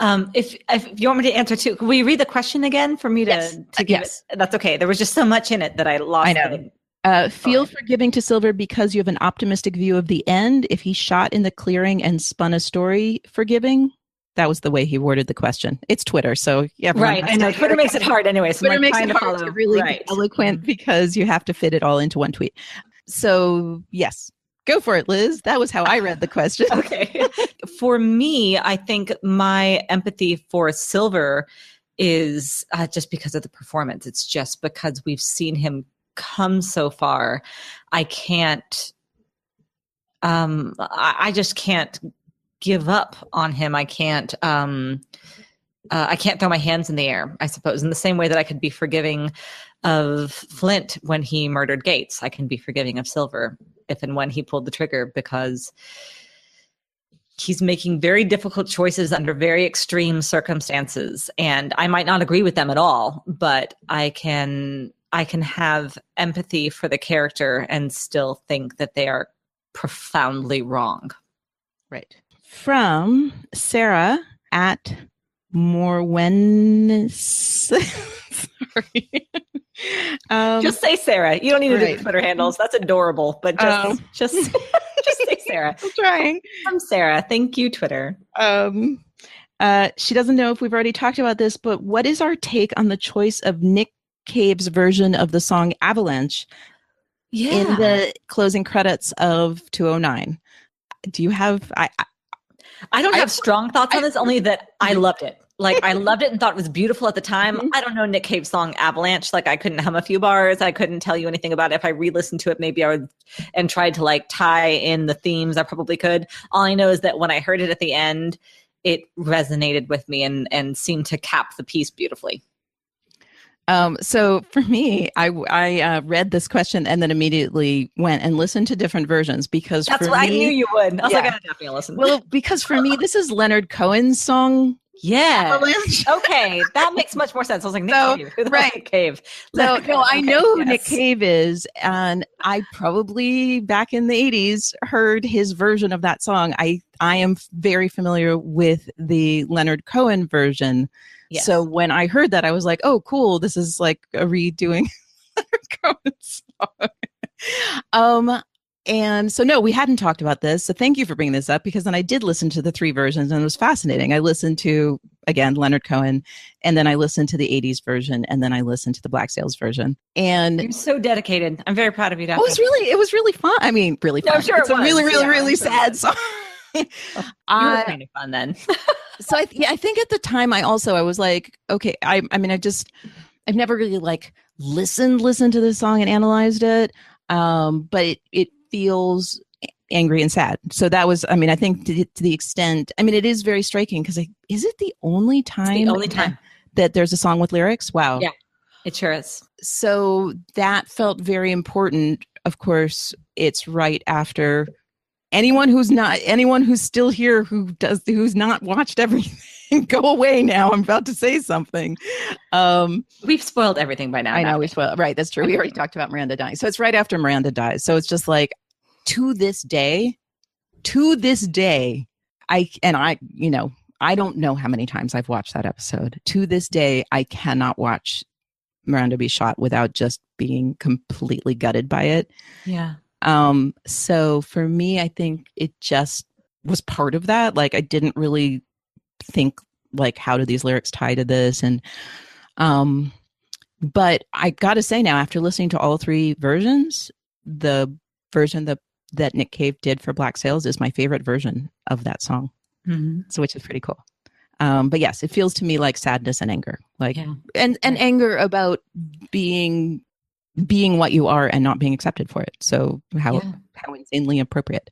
If you want me to answer too, will you read the question again for me to give it? That's okay. There was just so much in it that I lost. I know. Feel forgiving to Silver because you have an optimistic view of the end. If he shot in the clearing and spun a story, forgiving. That was the way he worded the question. It's Twitter, so yeah. Right, I know. Twitter makes it hard anyway. So Twitter makes it hard to really be eloquent because you have to fit it all into one tweet. So yes. Go for it, Liz. That was how I read the question. Okay. For me, I think my empathy for Silver is just because of the performance. It's just because we've seen him come so far. I can't, I just can't give up on him. I can't throw my hands in the air, I suppose, in the same way that I could be forgiving of Flint when he murdered Gates. I can be forgiving of Silver if and when he pulled the trigger, because he's making very difficult choices under very extreme circumstances. And I might not agree with them at all, but I can have empathy for the character and still think that they are profoundly wrong. Right. From Sarah at Morwen. Sorry. Just say Sarah. You don't need to do the Twitter handles. That's adorable. But just say Sarah. I'm trying. From Sarah. Thank you, Twitter. She doesn't know if we've already talked about this, but what is our take on the choice of Nick Cave's version of the song Avalanche in the closing credits of 209? Do you have... I don't have strong thoughts on this, only that I loved it. Like, I loved it and thought it was beautiful at the time. Mm-hmm. I don't know Nick Cave's song Avalanche. Like, I couldn't hum a few bars. I couldn't tell you anything about it. If I re-listened to it, maybe I would, and tried to like tie in the themes, I probably could. All I know is that when I heard it at the end, it resonated with me and seemed to cap the piece beautifully. So for me, I read this question and then immediately went and listened to different versions because that's what I knew you would. I was like, I definitely listen. Well, because for me, this is Leonard Cohen's song. Yeah. Avalanche. Okay. That makes much more sense. I was like, Nick Cave. Who the hell is Nick Cave? No, I know who Nick Cave is. And I probably back in the 80s heard his version of that song. I am very familiar with the Leonard Cohen version. Yes. So when I heard that, I was like, oh, cool. This is like a redoing Leonard Cohen's song. And so, no, we hadn't talked about this. So thank you for bringing this up, because then I did listen to the three versions and it was fascinating. I listened to, again, Leonard Cohen, and then I listened to the 80s version, and then I listened to the Black Sails version. And you're so dedicated. I'm very proud of you, Daphne. It was really fun. I mean, really fun. No, sure it's a really sad song. You were kind of fun then. So I think at the time I was like, okay, I've never really like listened to this song and analyzed it. But it feels angry and sad. So that was, I think to the extent, it is very striking because is it the only time that there's a song with lyrics? Wow. Yeah, it sure is. So that felt very important. Of course, it's right after anyone who's still here who's not watched everything, go away now. I'm about to say something. We've spoiled everything by now. I know we spoiled. Right. That's true. We already talked about Miranda dying. So it's right after Miranda dies. So it's just like, to this day, I don't know how many times I've watched that episode. To this day, I cannot watch Miranda be shot without just being completely gutted by it. Yeah. So for me, I think it just was part of that. Like, I didn't really think like, how do these lyrics tie to this? And, but I gotta say now, after listening to all three versions, the version that Nick Cave did for Black Sails is my favorite version of that song. So, which is pretty cool. But yes, it feels to me like sadness and anger, and anger about being what you are and not being accepted for it. So how insanely appropriate.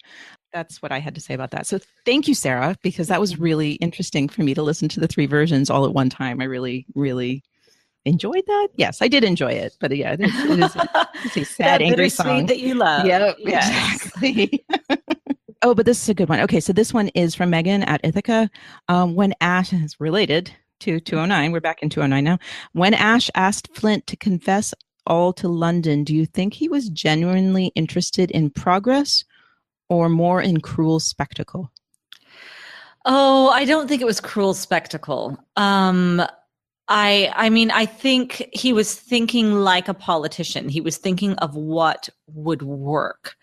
That's what I had to say about that. So thank you, Sarah, because that was really interesting for me to listen to the 3 versions all at one time. I really, really enjoyed that. Yes, I did enjoy it. But yeah, it's a sad, angry song that you love. Yeah, exactly. Oh, but this is a good one. Okay, so this one is from Megan at Ithaca. When Ash is related to 209, we're back in 209 now. When Ash asked Flint to confess all to London, do you think he was genuinely interested in progress or more in cruel spectacle? Oh, I don't think it was cruel spectacle. I mean, I think he was thinking like a politician. He was thinking of what would work.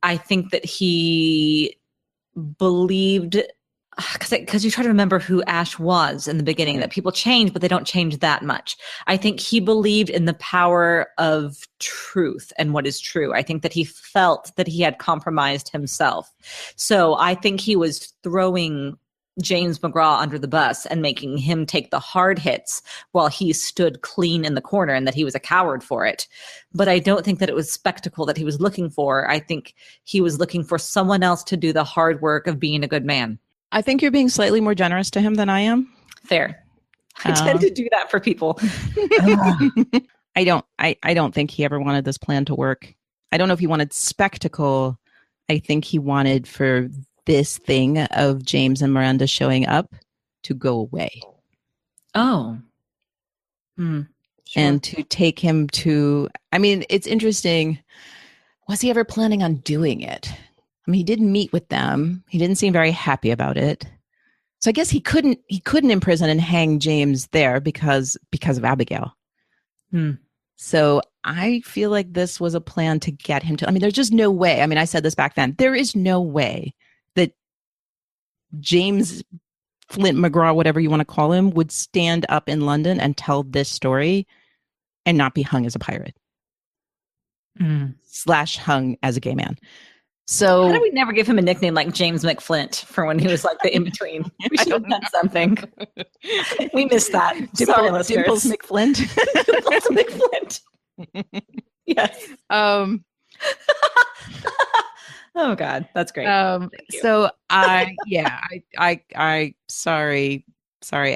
I think that he believed, because you try to remember who Ash was in the beginning, that people change, but they don't change that much. I think he believed in the power of truth and what is true. I think that he felt that he had compromised himself. So I think he was throwing James McGraw under the bus and making him take the hard hits while he stood clean in the corner, and that he was a coward for it. But I don't think that it was spectacle that he was looking for. I think he was looking for someone else to do the hard work of being a good man. I think you're being slightly more generous to him than I am. Fair. I tend to do that for people. I don't think he ever wanted this plan to work. I don't know if he wanted spectacle. I think he wanted for this thing of James and Miranda showing up to go away. Oh. Sure. And to take him to, I mean, it's interesting. Was he ever planning on doing it? I mean, he didn't meet with them. He didn't seem very happy about it. So I guess he couldn't imprison and hang James there because of Abigail. So I feel like this was a plan to get him to, I mean, there's just no way. I mean, I said this back then. There is no way that James Flint McGraw, whatever you want to call him, would stand up in London and tell this story and not be hung as a pirate. / hung as a gay man. So how do we never give him a nickname like James McFlint for when he was like the in-between? We should have done something. We missed that. Sorry, listeners. Dimples McFlint. Dimples McFlint. Yes. Oh God, that's great. So I sorry,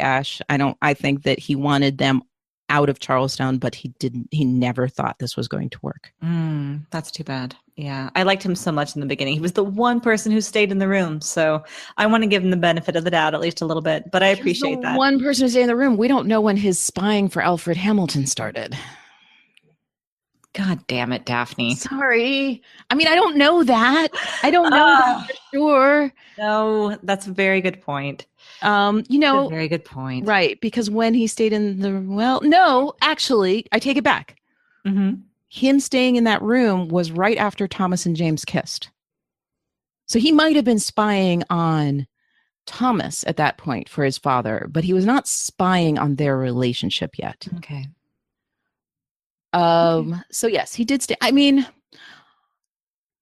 Ash. I think that he wanted them out of Charlestown, but he never thought this was going to work. That's too bad. Yeah. I liked him so much in the beginning. He was the one person who stayed in the room. So I want to give him the benefit of the doubt, at least a little bit, but I appreciate that. One person who stayed in the room. We don't know when his spying for Alfred Hamilton started. God damn it, Daphne. Sorry. I mean, I don't know that. I don't know that for sure. No, that's a very good point. Very good point. Right. Because when he stayed no, actually, I take it back. Him staying in that room was right after Thomas and James kissed. So he might have been spying on Thomas at that point for his father, but he was not spying on their relationship yet. Okay. So yes, he did stay. I mean,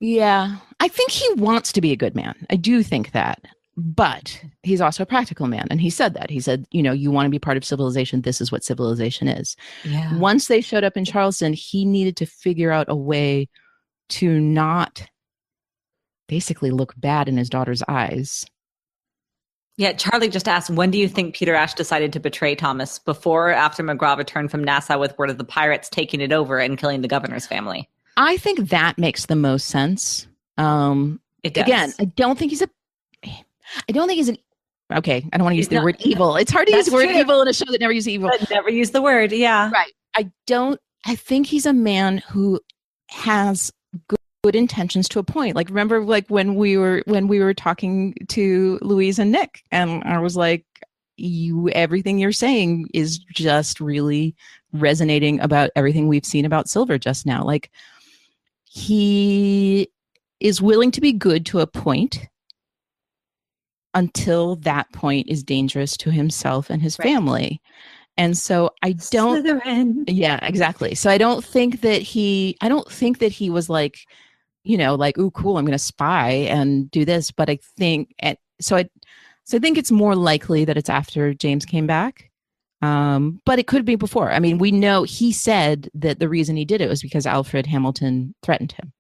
yeah, I think he wants to be a good man. I do think that, but he's also a practical man. And he said that. He said, you want to be part of civilization. This is what civilization is. Yeah. Once they showed up in Charleston, he needed to figure out a way to not basically look bad in his daughter's eyes. Yeah, Charlie just asked, when do you think Peter Ash decided to betray Thomas? Before or after McGraw returned from Nassau with word of the pirates taking it over and killing the governor's family? I think that makes the most sense. It does. Again, I don't think he's an okay, I don't want to use the word evil. It's hard to use the word evil in a show that never uses evil. But never use the word, yeah. Right. I think he's a man who has good intentions to a point. Like, remember, like when we were talking to Louise and Nick, and I was like, everything you're saying is just really resonating about everything we've seen about Silver just now. Like, he is willing to be good to a point until that point is dangerous to himself and his family. And so I don't, Slytherin. Yeah, exactly. So I don't think that he was like like, ooh, cool, I'm going to spy and do this. But I think, so I think it's more likely that it's after James came back. But it could be before. I mean, we know he said that the reason he did it was because Alfred Hamilton threatened him.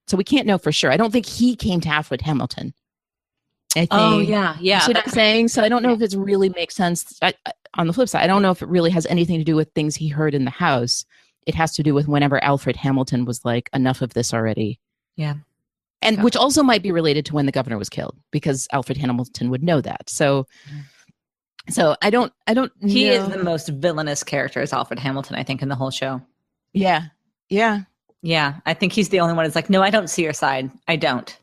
So we can't know for sure. I don't think he came to Alfred Hamilton. I think, yeah. You see what I'm saying? So I don't know if it really makes sense. On the flip side, I don't know if it really has anything to do with things he heard in the house. It has to do with whenever Alfred Hamilton was like, enough of this already. Yeah. And which also might be related to when the governor was killed, because Alfred Hamilton would know that. So I don't He is the most villainous character as Alfred Hamilton, I think, in the whole show. Yeah. Yeah. Yeah. I think he's the only one that's like, no, I don't see your side. I don't.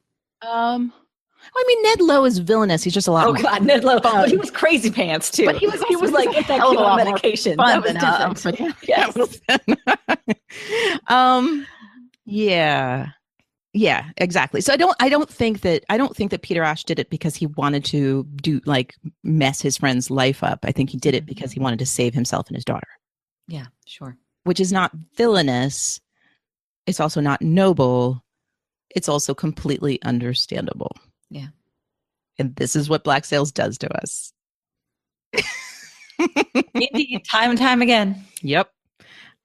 I mean, Ned Lowe is villainous. He's just a lot. Oh God, Ned Lowe. But he was crazy pants too. But he was like get that kid on medication. That was different. Yes. Yeah, exactly. So I don't think that Peter Ash did it because he wanted to mess his friend's life up. I think he did it because he wanted to save himself and his daughter. Yeah, sure. Which is not villainous. It's also not noble. It's also completely understandable. Yeah. And this is what Black Sails does to us. Indeed, time and time again. Yep.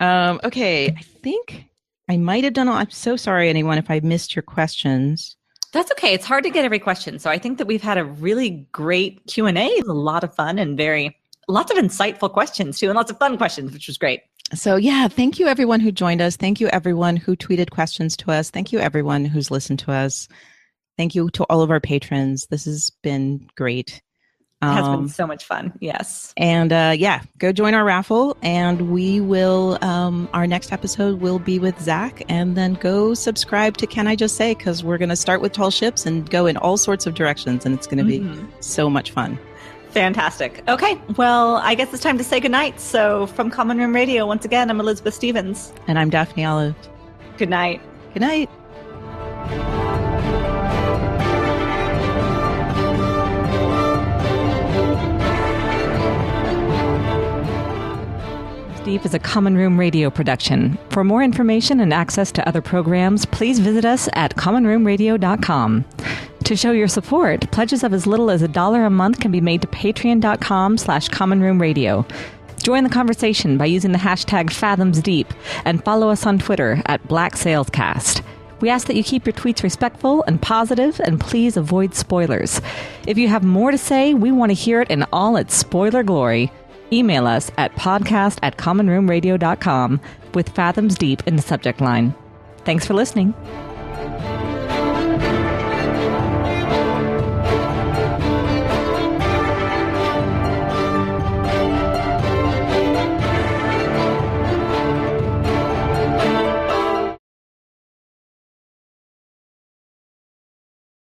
Okay, I think I might have done I'm so sorry, anyone, if I missed your questions. That's okay. It's hard to get every question. So I think that we've had a really great Q&A. It was a lot of fun and lots of insightful questions too, and lots of fun questions, which was great. So yeah, thank you everyone who joined us. Thank you everyone who tweeted questions to us. Thank you everyone who's listened to us. Thank you to all of our patrons. This has been great. It has been so much fun. Yes. And go join our raffle. And we will, our next episode will be with Zach. And then go subscribe to Can I Just Say? Because we're going to start with Tall Ships and go in all sorts of directions. And it's going to be so much fun. Fantastic. Okay. Well, I guess it's time to say goodnight. So from Common Room Radio, once again, I'm Elizabeth Stevens. And I'm Daphne Olive. Good night. Good night. Deep is a Common Room Radio production. For more information and access to other programs, please visit us at commonroomradio.com. To show your support, pledges of as little as $1 a month can be made to patreon.com/commonroomradio. Join the conversation by using the hashtag Fathoms Deep and follow us on Twitter at Black Salescast. We ask that you keep your tweets respectful and positive, and please avoid spoilers. If you have more to say, we want to hear it in all its spoiler glory. Email us at podcast@commonroomradio.com with Fathoms Deep in the subject line. Thanks for listening.